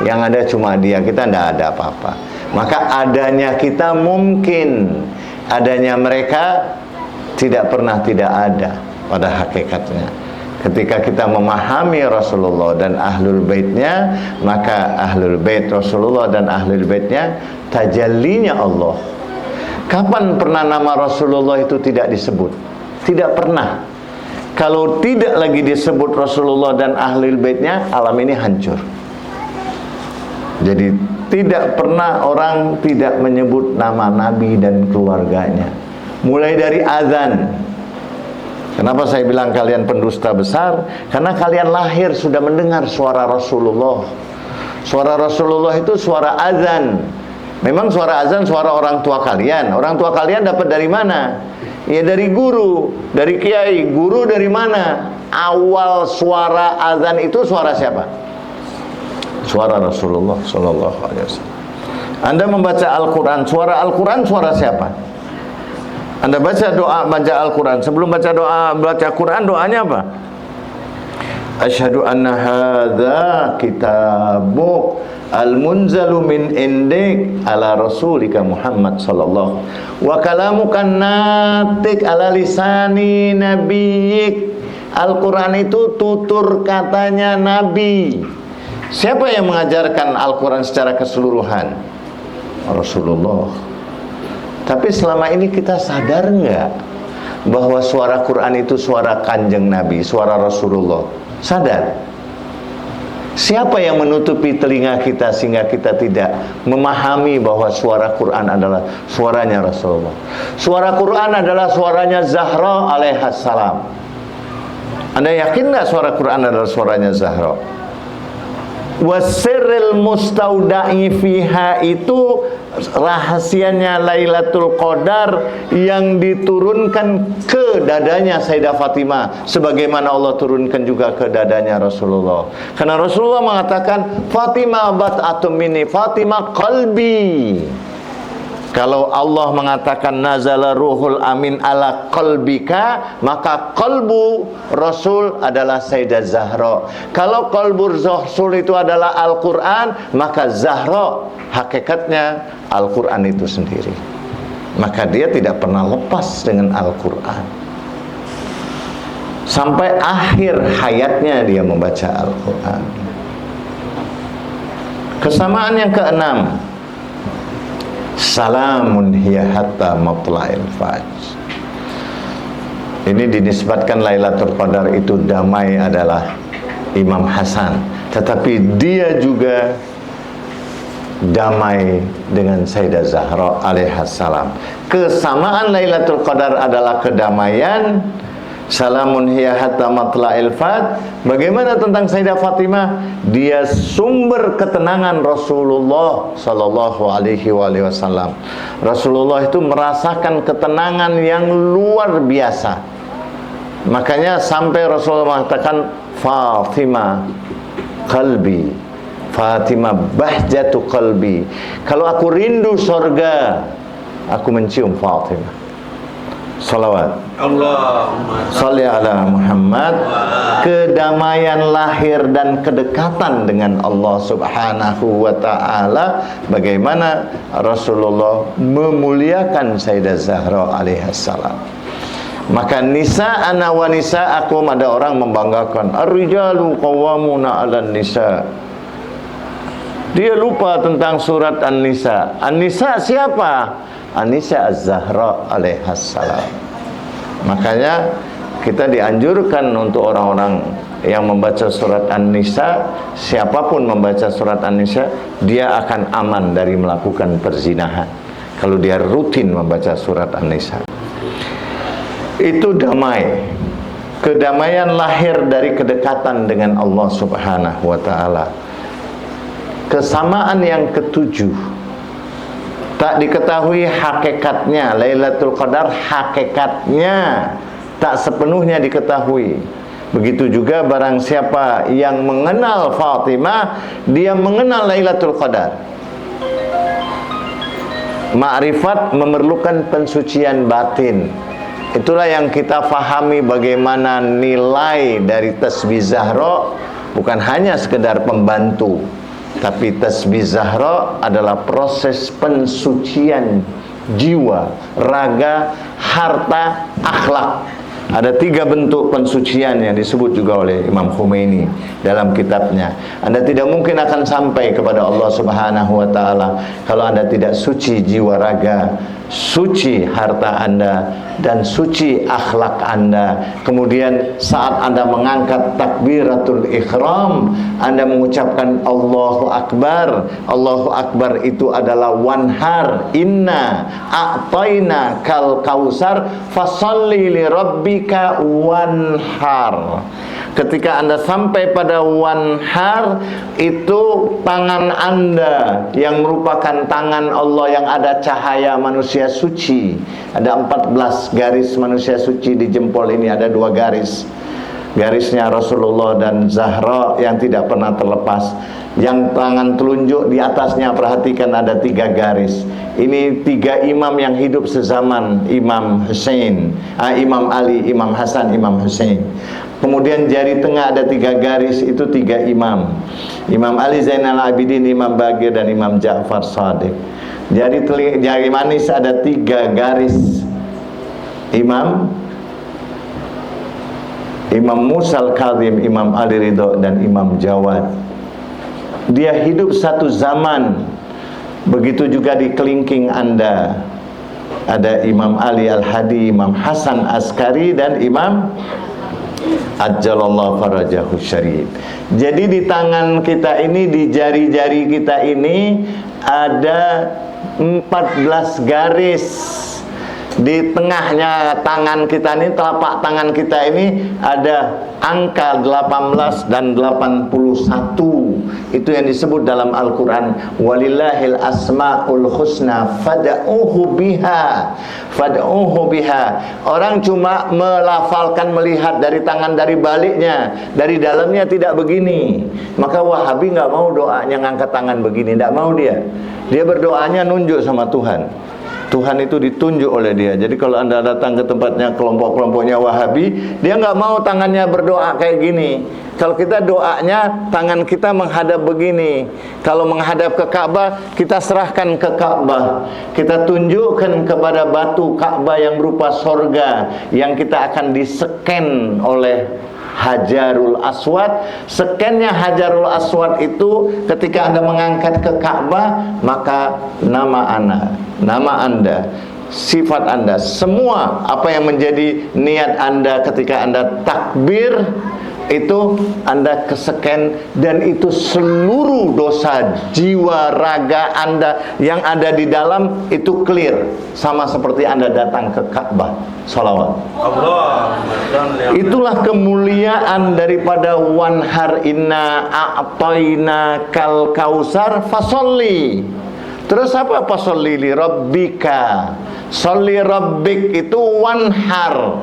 Yang ada cuma dia, kita tidak ada apa-apa. Maka adanya kita mungkin, adanya mereka tidak pernah tidak ada pada hakikatnya. Ketika kita memahami Rasulullah dan Ahlul Baitnya, maka Ahlul Bait Rasulullah dan Ahlul Baitnya tajallinya Allah. Kapan pernah nama Rasulullah itu tidak disebut? Tidak pernah. Kalau tidak lagi disebut Rasulullah dan Ahlul Baitnya, alam ini hancur. Jadi tidak pernah orang tidak menyebut nama Nabi dan keluarganya. Mulai dari azan. Kenapa saya bilang kalian pendusta besar? Karena kalian lahir sudah mendengar suara Rasulullah. Suara Rasulullah itu suara azan. Memang suara azan suara orang tua kalian. Orang tua kalian dapat dari mana? Ya dari guru, dari kiai. Guru dari mana? Awal suara azan itu suara siapa? Suara Rasulullah sallallahu alaihi wasallam. Anda membaca Al-Quran, suara Al-Quran suara siapa? Anda baca doa baca Al-Quran. Sebelum baca doa baca Quran, doanya apa? Asyhadu anna hadza kitabuk al-munzalu min indik ala rasulika Muhammad sallallahu wa kalamukan natik ala lisani nabiyik. Al-Quran itu tutur katanya Nabi. Siapa yang mengajarkan Al-Quran secara keseluruhan? Rasulullah. Tapi selama ini kita sadar nggak bahwa suara Quran itu suara Kanjeng Nabi, suara Rasulullah. Sadar. Siapa yang menutupi telinga kita sehingga kita tidak memahami bahwa suara Quran adalah suaranya Rasulullah. Suara Quran adalah suaranya Zahra alaihissalam. Anda yakin nggak suara Quran adalah suaranya Zahra? Wasirril mustauda'i fiha, itu rahasianya Lailatul Qadar yang diturunkan ke dadanya Sayyidah Fatimah, sebagaimana Allah turunkan juga ke dadanya Rasulullah. Karena Rasulullah mengatakan, Fatimah bat'atum minni, Fatimah qalbi. Kalau Allah mengatakan nazala ruhul amin ala qalbika, maka qalbu Rasul adalah Sayyidah Zahra. Kalau qalbu Rasul itu adalah Al-Quran, maka Zahra hakikatnya Al-Quran itu sendiri. Maka dia tidak pernah lepas dengan Al-Quran. Sampai akhir hayatnya dia membaca Al-Quran. Kesamaan yang keenam, salamun hiya hatta matla'il fajr. Ini dinisbatkan Lailatul Qadar itu damai adalah Imam Hasan, tetapi dia juga damai dengan Sayyidah Zahra alaihassalam. Kesamaan Lailatul Qadar adalah kedamaian. Salamun hiya hatta matla'il fajr. Bagaimana tentang Sayyidah Fatimah? Dia sumber ketenangan Rasulullah sallallahu alaihi wasallam. Rasulullah itu merasakan ketenangan yang luar biasa. Makanya sampai Rasulullah mengatakan, Fatimah qalbi, Fatimah bahjatu qalbi. Kalau aku rindu sorga, aku mencium Fatimah. Salawat Allahumma sholli ala Muhammad. Kedamaian lahir dan kedekatan dengan Allah subhanahu wa ta'ala. Bagaimana Rasulullah memuliakan Sayyidah Zahra alaihassalam. Maka nisa'ana wa nisa'akum, ada orang membanggakan ar-rijalu qawwamuna 'alan nisa'. Dia lupa tentang surat An-Nisa. An-Nisa siapa? An-Nisa Az-Zahra alaihassalam. Makanya kita dianjurkan untuk orang-orang yang membaca surat An-Nisa, siapapun membaca surat An-Nisa, dia akan aman dari melakukan perzinahan kalau dia rutin membaca surat An-Nisa. Itu damai. Kedamaian lahir dari kedekatan dengan Allah subhanahu wa ta'ala. Kesamaan yang ketujuh, tak diketahui hakikatnya. Lailatul Qadar hakikatnya tak sepenuhnya diketahui. Begitu juga barang siapa yang mengenal Fatimah, dia mengenal Lailatul Qadar. Ma'rifat memerlukan pensucian batin. Itulah yang kita fahami bagaimana nilai dari tasbih Zahra. Bukan hanya sekedar pembantu, tapi tasbih Zahra adalah proses pensucian jiwa, raga, harta, akhlak. Ada 3 bentuk pensucian yang disebut juga oleh Imam Khomeini dalam kitabnya. Anda tidak mungkin akan sampai kepada Allah subhanahu wa ta'ala kalau Anda tidak suci jiwa raga, suci harta Anda, dan suci akhlak Anda. Kemudian saat Anda mengangkat takbiratul ihram, Anda mengucapkan Allahu Akbar. Allahu Akbar itu adalah wanhar, inna a'tayna kal kausar fasalli li rabbika wanhar. Ketika Anda sampai pada wanhar, itu tangan Anda yang merupakan tangan Allah yang ada cahaya manusia suci. Ada 14 garis manusia suci di jempol ini, ada 2 garis. Garisnya Rasulullah dan Zahra yang tidak pernah terlepas. Yang tangan telunjuk di atasnya, perhatikan ada 3 garis. Ini 3 imam yang hidup sezaman, Imam Hussein, Imam Ali, Imam Hasan, Imam Hussein. Kemudian jari tengah ada 3 garis, itu 3 imam. Imam Ali Zainal Abidin, Imam Bagir, dan Imam Ja'far Shadiq. Jari manis ada 3 garis. Imam Musa Al-Kadhim, Imam Ali Ridho, dan Imam Jawad. Dia hidup satu zaman. Begitu juga di kelingking Anda. Ada Imam Ali Al-Hadi, Imam Hasan Askari, dan Imam Ajjalallahu farajahu syarif. Jadi di tangan kita ini, di jari-jari kita ini ada 14 garis. Di tengahnya tangan kita ini, telapak tangan kita ini ada angka 18 dan 81. Itu yang disebut dalam Al-Quran, walillahil asma'ul husna fad'uhu biha, fad'uhu biha. Orang cuma melafalkan, melihat dari tangan, dari baliknya, dari dalamnya tidak begini. Maka Wahabi nggak mau doanya ngangkat tangan begini, nggak mau dia. Dia berdoanya nunjuk sama Tuhan. Tuhan itu ditunjuk oleh dia. Jadi kalau Anda datang ke tempatnya kelompok-kelompoknya Wahabi, dia nggak mau tangannya berdoa kayak gini. Kalau kita doanya, tangan kita menghadap begini. Kalau menghadap ke Ka'bah, kita serahkan ke Ka'bah. Kita tunjukkan kepada batu Ka'bah yang berupa sorga, yang kita akan diseken oleh Hajarul Aswad. Skennya Hajarul Aswad itu ketika Anda mengangkat ke Ka'bah, maka nama Anda, sifat Anda, semua apa yang menjadi niat Anda ketika Anda takbir, itu Anda keseken, dan itu seluruh dosa jiwa raga Anda yang ada di dalam itu clear, sama seperti Anda datang ke Ka'bah. Salawat. Itulah kemuliaan daripada wanhar inna a'tayna kal kausar fasolli. Terus apa? Fasolli li rabbika. Solli rabbik itu wanhar.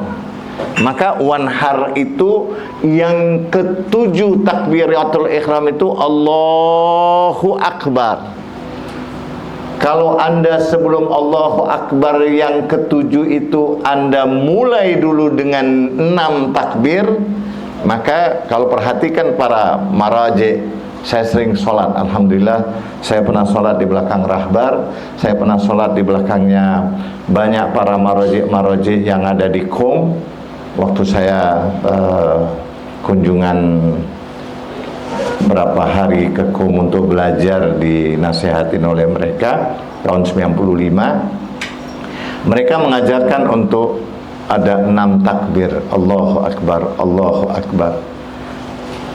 Maka wanhar itu yang ketujuh takbiratul ihram itu Allahu Akbar. Kalau Anda sebelum Allahu Akbar yang ketujuh itu Anda mulai dulu dengan 6 takbir, maka kalau perhatikan para maraji, saya sering sholat, alhamdulillah. Saya pernah sholat di belakang rahbar, saya pernah sholat di belakangnya banyak para maraji yang ada di Qom. Waktu saya kunjungan berapa hari ke Qom untuk belajar, dinasihatin oleh mereka tahun 95. Mereka mengajarkan untuk ada 6 takbir. Allahu Akbar, Allahu Akbar.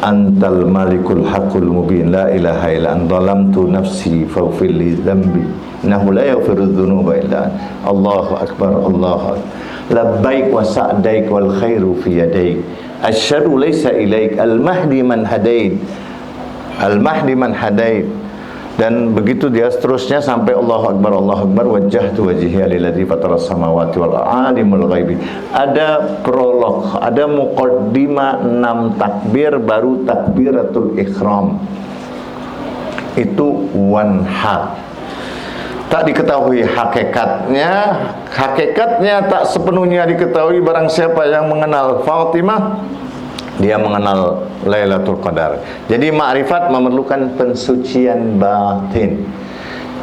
Antal malikul haqqul mubin, la ilaha illa anta zalamtu nafsi faghfir li dzambi innahu la yaghfiru dzunuba illa anta. Allahu Akbar, Allahu Akbar. Labbaik wa sa'daik wal khairu fi yadaik. Asyhadu laysa ilaik al-mahdi man hadait. Al-mahdi man hadait. Dan begitu dia seterusnya sampai Allahu Akbar, Allahu Akbar, wajjahtu wajhiya lilladzi fataras samawati wal alimul ghaibi. Ada prolog, ada muqaddimah 6 takbir, baru takbiratul ihram. Itu wanhar. Tak diketahui hakikatnya, hakikatnya tak sepenuhnya diketahui. Barang siapa yang mengenal Fatimah, dia mengenal Lailatul Qadar. Jadi ma'rifat memerlukan pensucian batin.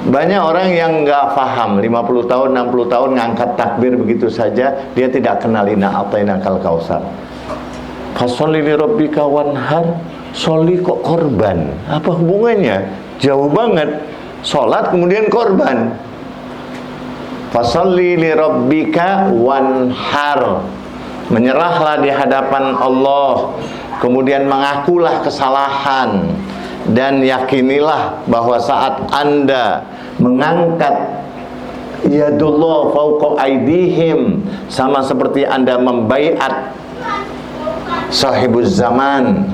Banyak orang yang nggak paham, 50 tahun, 60 tahun ngangkat takbir begitu saja, dia tidak kenal inna a'tainakal kausar. Fasholli li rabbika wanhar. Sholli kok korban? Apa hubungannya? Jauh banget. Sholat kemudian korban. Fasholli li rabbika wanhar. Menyerahlah di hadapan Allah, kemudian mengakulah kesalahan, dan yakinilah bahwa saat Anda mengangkat yadullah fauqa aidihim, sama seperti Anda membaiat sahibuz zaman.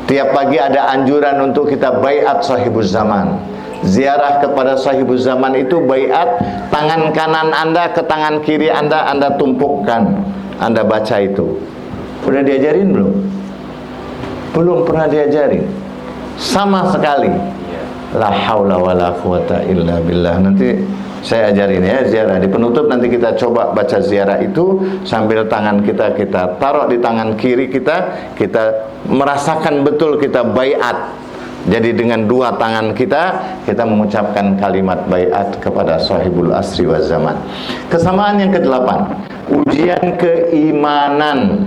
Tiap pagi ada anjuran untuk kita baiat sahibuz zaman. Ziarah kepada sahibuz zaman itu baiat, tangan kanan Anda ke tangan kiri Anda tumpukkan. Anda baca itu. Pernah diajarin belum? Belum pernah diajarin. Sama sekali. La haula wala quwata illa billah. Nanti saya ajarin ya ziarah. Di penutup nanti kita coba baca ziarah itu sambil tangan kita taruh di tangan kiri kita merasakan betul kita baiat. Jadi dengan 2 tangan kita mengucapkan kalimat baiat kepada sahibul asri wa zaman. Kesamaan yang ke-8, ujian keimanan.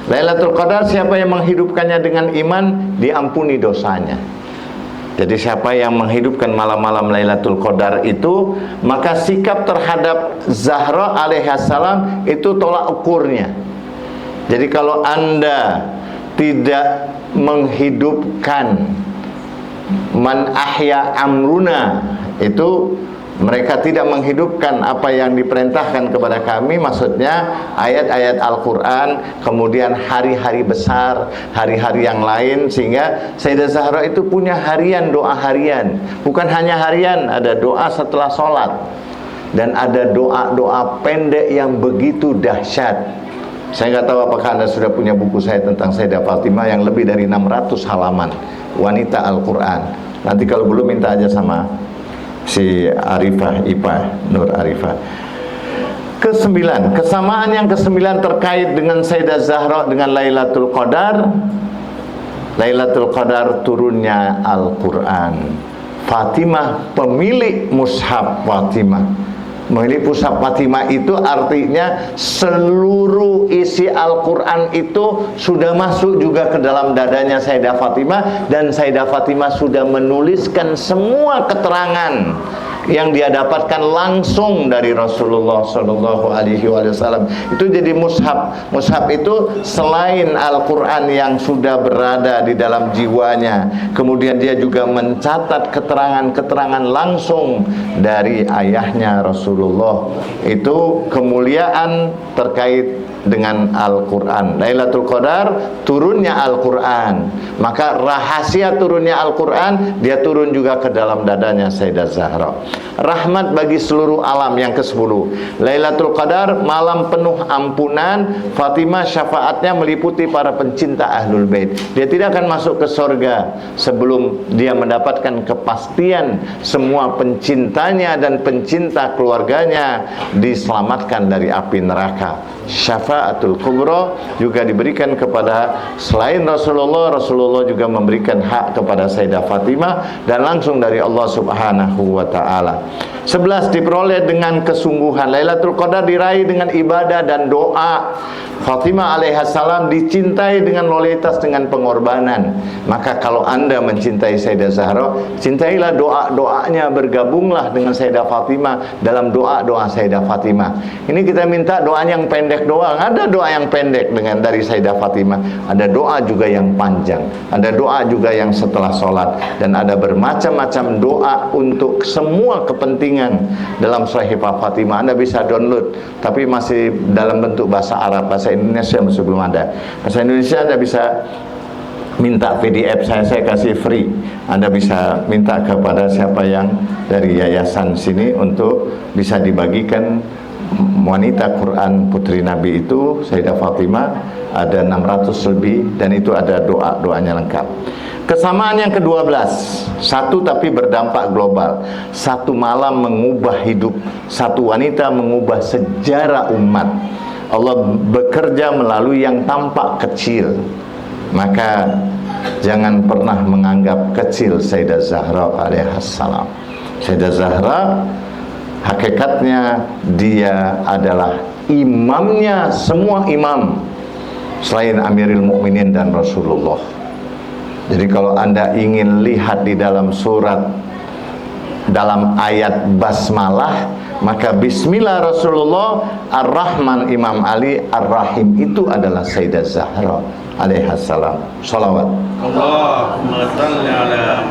Lailatul Qadar, siapa yang menghidupkannya dengan iman, diampuni dosanya. Jadi siapa yang menghidupkan malam-malam Lailatul Qadar itu, maka sikap terhadap Zahra alaihissalam itu tolak ukurnya. Jadi kalau Anda tidak menghidupkan man ahya amruna, itu mereka tidak menghidupkan apa yang diperintahkan kepada kami, maksudnya ayat-ayat Al-Quran, kemudian hari-hari besar, hari-hari yang lain, sehingga Sayyidah Zahra itu punya harian, doa harian. Bukan hanya harian, ada doa setelah sholat, dan ada doa-doa pendek yang begitu dahsyat. Saya nggak tahu apakah Anda sudah punya buku saya tentang Sayyidah Fatimah yang lebih dari 600 halaman, Wanita Al-Quran. Nanti kalau belum, minta aja sama si Arifah, Nur Arifah. Kesembilan, kesamaan yang kesembilan terkait dengan Sayyidah Zahra dengan Lailatul Qadar. Lailatul Qadar turunnya Al-Quran. Fatimah pemilik mushaf Fatimah. Memilih mushaf Fatimah itu artinya seluruh isi Al-Quran itu sudah masuk juga ke dalam dadanya Sayyidah Fatimah, dan Sayyidah Fatimah sudah menuliskan semua keterangan yang dia dapatkan langsung dari Rasulullah Shallallahu Alaihi Wasallam. Itu jadi mushaf. Mushaf itu selain Al-Quran yang sudah berada di dalam jiwanya, kemudian dia juga mencatat keterangan-keterangan langsung dari ayahnya Rasulullah. Itu kemuliaan terkait dengan Al-Quran. Lailatul Qadar turunnya Al-Quran, maka rahasia turunnya Al-Quran, dia turun juga ke dalam dadanya Sayyidah Zahra. Rahmat bagi seluruh alam yang ke-10. Lailatul Qadar malam penuh ampunan. Fatimah syafaatnya meliputi para pencinta Ahlul Bait. Dia tidak akan masuk ke surga sebelum dia mendapatkan kepastian semua pencintanya dan pencinta keluarganya diselamatkan dari api neraka. Syafaatul kubra juga diberikan kepada selain Rasulullah. Rasulullah juga memberikan hak kepada Sayyidah Fatimah dan langsung dari Allah Subhanahu wa ta'ala. 11, diperoleh dengan kesungguhan. Lailatul Qadar diraih dengan ibadah dan doa. Fatimah alaihissalam dicintai dengan loyalitas, dengan pengorbanan. Maka kalau Anda mencintai Sayyidah Zahra, cintailah doa-doanya, bergabunglah dengan Sayyidah Fatimah dalam doa-doa Sayyidah Fatimah. Ini kita minta doa yang pendek doang. Ada doa yang pendek dengan dari Sayyidah Fatimah, ada doa juga yang panjang, ada doa juga yang setelah sholat, dan ada bermacam-macam doa untuk semua kepentingan dalam Sahifa Fatimah. Anda bisa download, tapi masih dalam bentuk bahasa Arab. Bahasa Indonesia masih belum ada. Bahasa Indonesia Anda bisa minta PDF saya kasih free. Anda bisa minta kepada siapa yang dari yayasan sini untuk bisa dibagikan wanita Quran putri Nabi itu, Sayyidah Fatimah, ada 600 lebih, dan itu ada doa-doanya lengkap. Kesamaan yang ke-12, satu tapi berdampak global. Satu malam mengubah hidup, satu wanita mengubah sejarah umat. Allah bekerja melalui yang tampak kecil. Maka jangan pernah menganggap kecil Sayyidah Zahra alaihissalam. Sayyidah Zahra hakikatnya dia adalah imamnya semua imam selain Amirul Mukminin dan Rasulullah. Jadi kalau Anda ingin lihat di dalam surat, dalam ayat basmalah, maka bismillah Rasulullah, Ar-Rahman Imam Ali, Ar-Rahim itu adalah Sayyidah Zahra alaihissalam. Salawat.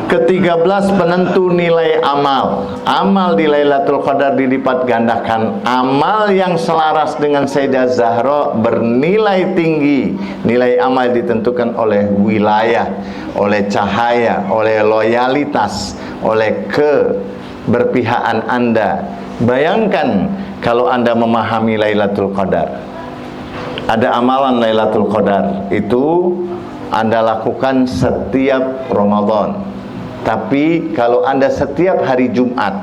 Ke-13, penentu nilai amal. Amal di Lailatul Qadar dilipat gandakan. Amal yang selaras dengan Sayyidah Zahra bernilai tinggi. Nilai amal ditentukan oleh wilayah, oleh cahaya, oleh loyalitas, oleh keberpihakan Anda. Bayangkan kalau Anda memahami Lailatul Qadar. Ada amalan Lailatul Qadar itu Anda lakukan setiap Ramadan. Tapi kalau Anda setiap hari Jumat,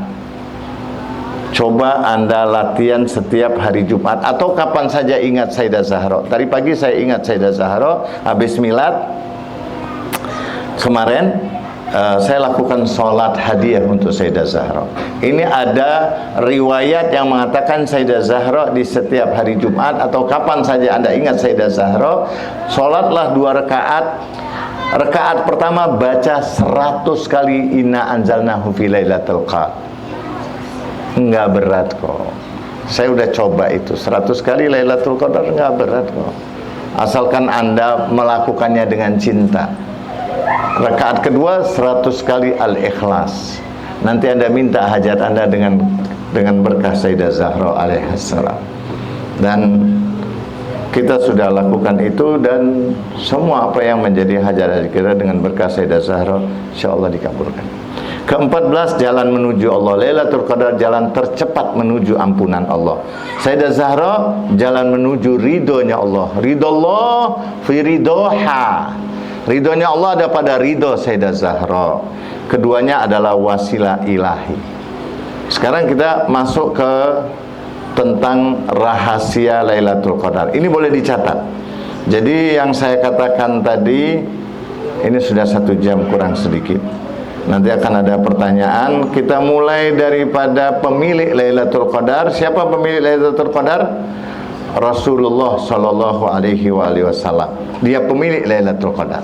coba Anda latihan setiap hari Jumat, atau kapan saja ingat Sayyidah Zahra. Tadi pagi saya ingat Sayyidah Zahra, habis milad kemarin saya lakukan sholat hadiah untuk Sayyidah Zahra. Ini ada riwayat yang mengatakan Sayyidah Zahra di setiap hari Jumat atau kapan saja Anda ingat Sayyidah Zahra, sholatlah 2 rakaat Rakaat pertama baca 100 kali inna anzalnahu fi lailatul qadar. Enggak berat kok. Saya udah coba itu 100 kali Lailatul Qadar, enggak berat kok. Asalkan Anda melakukannya dengan cinta. Rakaat kedua 100 kali Al-Ikhlas. Nanti Anda minta hajat Anda dengan berkah Sayyidah Zahra alaihissalam. Dan kita sudah lakukan itu, dan semua apa yang menjadi hajat kita dengan berkah Sayyidah Zahra insyaallah dikabulkan. Ke-14, jalan menuju Allah. Lailatul Qadar jalan tercepat menuju ampunan Allah. Sayyidah Zahra jalan menuju ridhonya Allah. Ridhollah fi ridhoha. Ridhonya Allah ada pada ridho Sayyidah Zahra. Keduanya adalah wasilah ilahi. Sekarang kita masuk ke tentang rahasia Lailatul Qadar. Ini boleh dicatat. Jadi yang saya katakan tadi, ini sudah 1 jam kurang sedikit. Nanti akan ada pertanyaan. Kita mulai daripada pemilik Lailatul Qadar. Siapa pemilik Lailatul Qadar? Rasulullah Shallallahu Alaihi Wasallam. Dia pemilik Lailatul Qadar.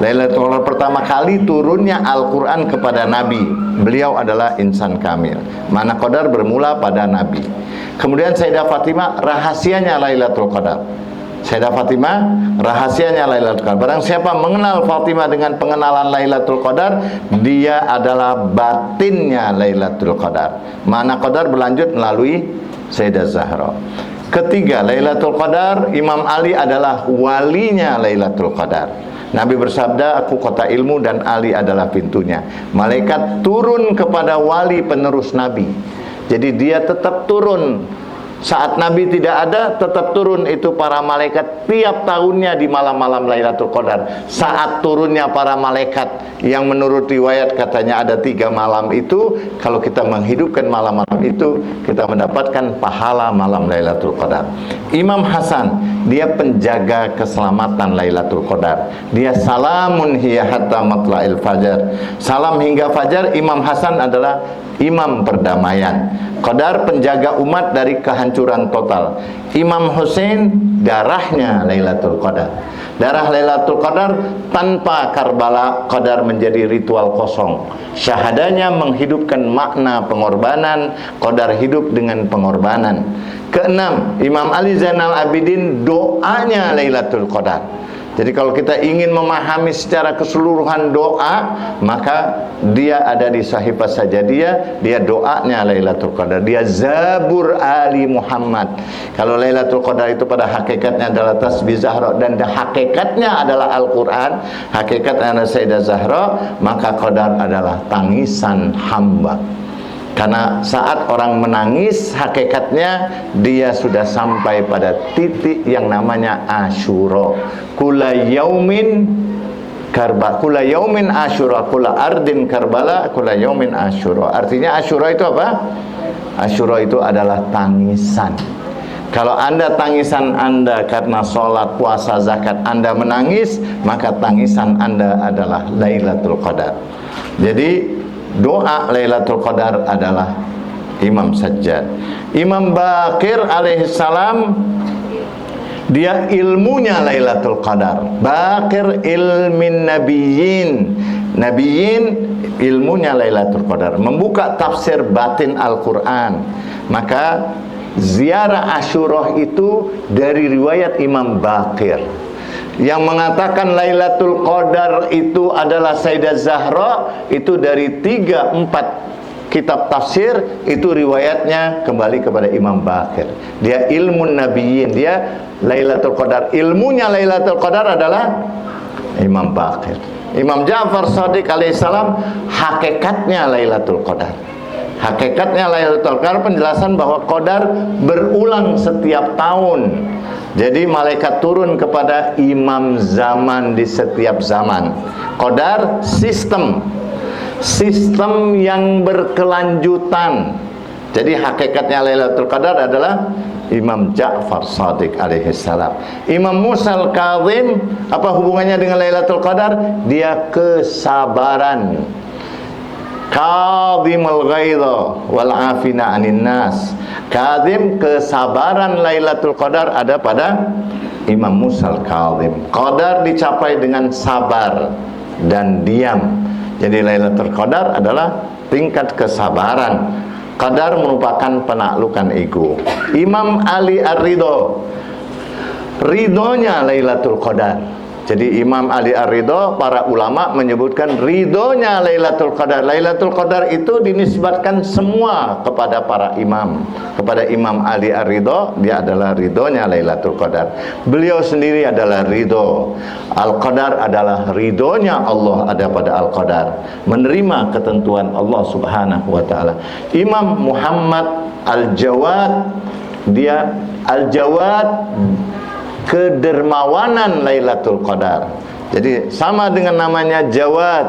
Lailatul Qadar pertama kali turunnya Al-Quran kepada Nabi. Beliau adalah insan kamil. Mana Qadar bermula pada Nabi. Kemudian Sayyidah Fatimah, rahasianya Lailatul Qadar. Sayyidah Fatimah, rahasianya Lailatul Qadar. Barang siapa mengenal Fatimah dengan pengenalan Lailatul Qadar, dia adalah batinnya Lailatul Qadar. Mana Qadar berlanjut melalui Sayyidah Zahra. Ketiga, Lailatul Qadar, Imam Ali adalah walinya Lailatul Qadar. Nabi bersabda, aku kota ilmu dan Ali adalah pintunya. Malaikat turun kepada wali penerus Nabi. Jadi dia tetap turun. Saat Nabi tidak ada, tetap turun itu para malaikat tiap tahunnya di malam-malam Lailatul Qadar. Saat turunnya para malaikat, yang menurut riwayat katanya ada 3 malam itu, kalau kita menghidupkan malam-malam itu, kita mendapatkan pahala malam Lailatul Qadar. Imam Hasan, dia penjaga keselamatan Lailatul Qadar. Dia salamun hiya hatta matla'il fajar. Salam hingga fajar. Imam Hasan adalah imam perdamaian. Qadar penjaga umat dari kehancuran total. Imam Hussein darahnya Lailatul Qadar. Darah Lailatul Qadar tanpa Karbala, Qadar menjadi ritual kosong. Syahadanya menghidupkan makna pengorbanan, Qadar hidup dengan pengorbanan. Keenam, Imam Ali Zainal Abidin doanya Lailatul Qadar. Jadi kalau kita ingin memahami secara keseluruhan doa, maka dia ada di Sahifah Sajadiyah, dia doanya Lailatul Qadar. Dia Zabur Ali Muhammad. Kalau Lailatul Qadar itu pada hakikatnya adalah tasbih Zahra, dan hakikatnya adalah Al-Quran, hakikatnya adalah Sayyidah Zahra, maka Qadar adalah tangisan hamba. Karena saat orang menangis, hakikatnya dia sudah sampai pada titik yang namanya Asyura. Kula yaumin Asyura, kula ardin Karbala, kula yaumin Asyura. Artinya Asyura itu apa? Asyura itu adalah tangisan. Kalau Anda tangisan Anda karena sholat, puasa, zakat, Anda menangis, maka tangisan Anda adalah Lailatul Qadar. Jadi doa Lailatul Qadar adalah Imam Sajjad. Imam Baqir alaihissalam, dia ilmunya Lailatul Qadar. Baqir ilmin nabiyyin. Nabiyyin ilmunya Lailatul Qadar. Membuka tafsir batin Al-Quran. Maka ziarah Asyura itu dari riwayat Imam Baqir. Yang mengatakan Lailatul Qadar itu adalah Sayyidah Zahra, itu dari 3-4 kitab tafsir, itu riwayatnya kembali kepada Imam Baqir. Dia ilmun nabiyyin, dia Lailatul Qadar. Ilmunya Lailatul Qadar adalah Imam Baqir. Imam Ja'far Shadiq alaihissalam, hakikatnya Lailatul Qadar. Hakikatnya Lailatul Qadar, penjelasan bahwa Qadar berulang setiap tahun. Jadi malaikat turun kepada imam zaman di setiap zaman. Qadar sistem yang berkelanjutan. Jadi hakikatnya Lailatul Qadar adalah Imam Ja'far Shadiq alaihissalam. Imam Musa al-Kazim, apa hubungannya dengan Lailatul Qadar? Dia kesabaran. Kadhimul ghaidha wal afina 'anil nas. Kadhim, kesabaran Lailatul Qadar ada pada Imam Musa al-Kadzim. Qadar dicapai dengan sabar dan diam. Jadi Lailatul Qadar adalah tingkat kesabaran. Qadar merupakan penaklukan ego. Imam Ali Ar-Ridho, ridhonya Lailatul Qadar. Jadi Imam Ali Ar-Ridho, para ulama menyebutkan ridhonya Lailatul Qadar. Lailatul Qadar itu dinisbatkan semua kepada para imam. Kepada Imam Ali Ar-Ridho, dia adalah ridhonya Lailatul Qadar. Beliau sendiri adalah ridho. Al-Qadar adalah ridhonya Allah ada pada Al-Qadar. Menerima ketentuan Allah Subhanahu wa ta'ala. Imam Muhammad Al-Jawad, dia Al-Jawad, kedermawanan Lailatul Qadar. Jadi sama dengan namanya Jawad,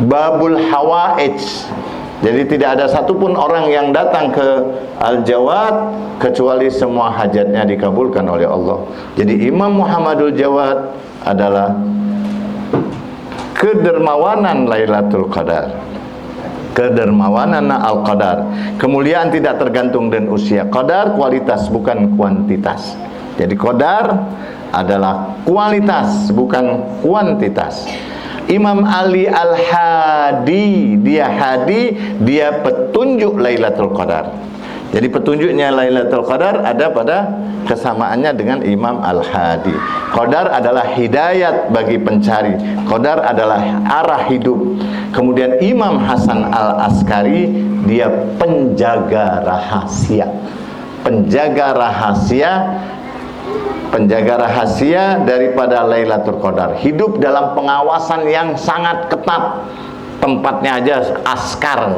Babul Hawaij. Jadi tidak ada satupun orang yang datang ke Al-Jawad kecuali semua hajatnya dikabulkan oleh Allah. Jadi Imam Muhammadul Jawad adalah kedermawanan Lailatul Qadar. Kedermawanan Al-Qadar. Kemuliaan tidak tergantung dengan usia. Qadar kualitas bukan kuantitas. Jadi qadar adalah kualitas bukan kuantitas. Imam Ali Al-Hadi, dia hadi, dia petunjuk Lailatul Qadar. Jadi petunjuknya Lailatul Qadar ada pada kesamaannya dengan Imam Al-Hadi. Qadar adalah hidayat bagi pencari. Qadar adalah arah hidup. Kemudian Imam Hasan Al-Askari, dia penjaga rahasia. Penjaga rahasia daripada Lailatul Qadar. Hidup dalam pengawasan yang sangat ketat. Tempatnya aja askar.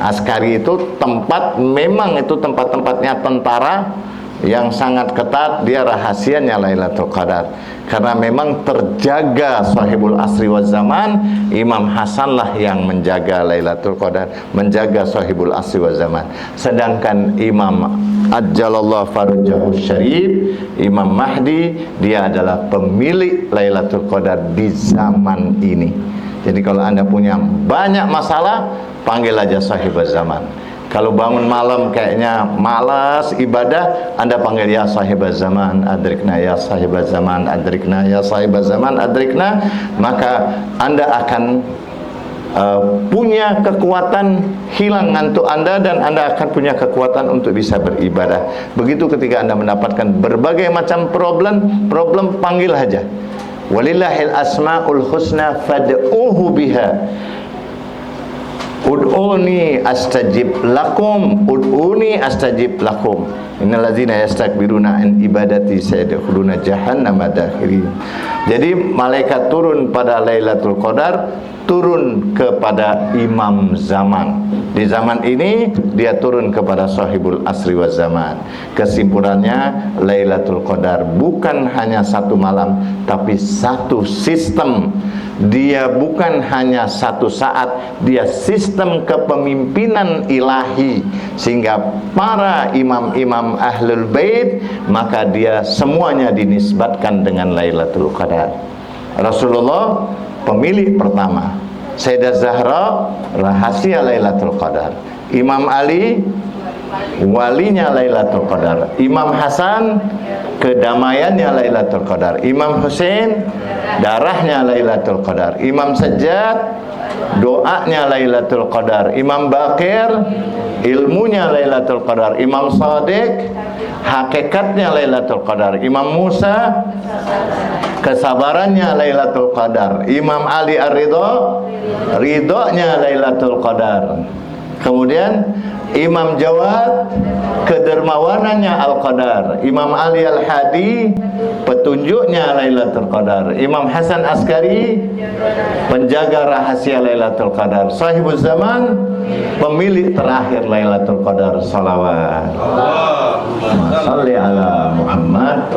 Askari itu tempat, memang itu tempat-tempatnya tentara yang sangat ketat. Dia rahasianya Lailatul Qadar. Karena memang terjaga sahibul asri wa zaman. Imam Hasan lah yang menjaga Lailatul Qadar, menjaga sahibul asri wa zaman. Sedangkan Imam Ajjalallahu Farajahu Syarif, Imam Mahdi, dia adalah pemilik Lailatul Qadar di zaman ini. Jadi kalau Anda punya banyak masalah, panggil aja sahibul zaman. Kalau bangun malam kayaknya malas ibadah, Anda panggil ya sahibul zaman, adrikna ya sahibul zaman, adrikna ya sahibul zaman, adrikna, maka Anda akan punya kekuatan, hilang ngantuk Anda, dan Anda akan punya kekuatan untuk bisa beribadah. Begitu ketika Anda mendapatkan berbagai macam problem, panggil aja. Walillahil asmaul husna fad'uhu biha. Ud'uni astajib lakum, ud'uni astajib lakum. Innallazina yastakbiruna an ibadati sayadkhuluna jahannama dakhirin. Jadi malaikat turun pada Lailatul Qadar, turun kepada imam zaman. Di zaman ini dia turun kepada sahibul asri wa zaman. Kesimpulannya, Lailatul Qadar bukan hanya satu malam, tapi satu sistem. Dia bukan hanya satu saat, dia sistem kepemimpinan ilahi. Sehingga para imam-imam ahlul bait, maka dia semuanya dinisbatkan dengan Lailatul Qadar. Rasulullah pemilik pertama, Sayyidah Zahra rahasia Lailatul Qadar, Imam Ali walinya Lailatul Qadar, Imam Hasan kedamaiannya Lailatul Qadar, Imam Hussein darahnya Lailatul Qadar, Imam Sajjad doanya Lailatul Qadar, Imam Baqir ilmunya Lailatul Qadar, Imam Shadiq hakikatnya Lailatul Qadar, Imam Musa kesabarannya Lailatul Qadar, Imam Ali Ar-Ridho ridhonya Lailatul Qadar. Kemudian Imam Jawad kedermawanannya Al-Qadar, Imam Ali Al-Hadi petunjuknya Lailatul Qadar, Imam Hasan Askari penjaga rahasia Lailatul Qadar, sahibul zaman pemilik terakhir Lailatul Qadar. Salawat Salli ala Muhammad.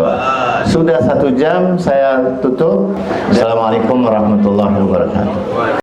Sudah 1 jam saya tutup. Assalamualaikum warahmatullahi wabarakatuh.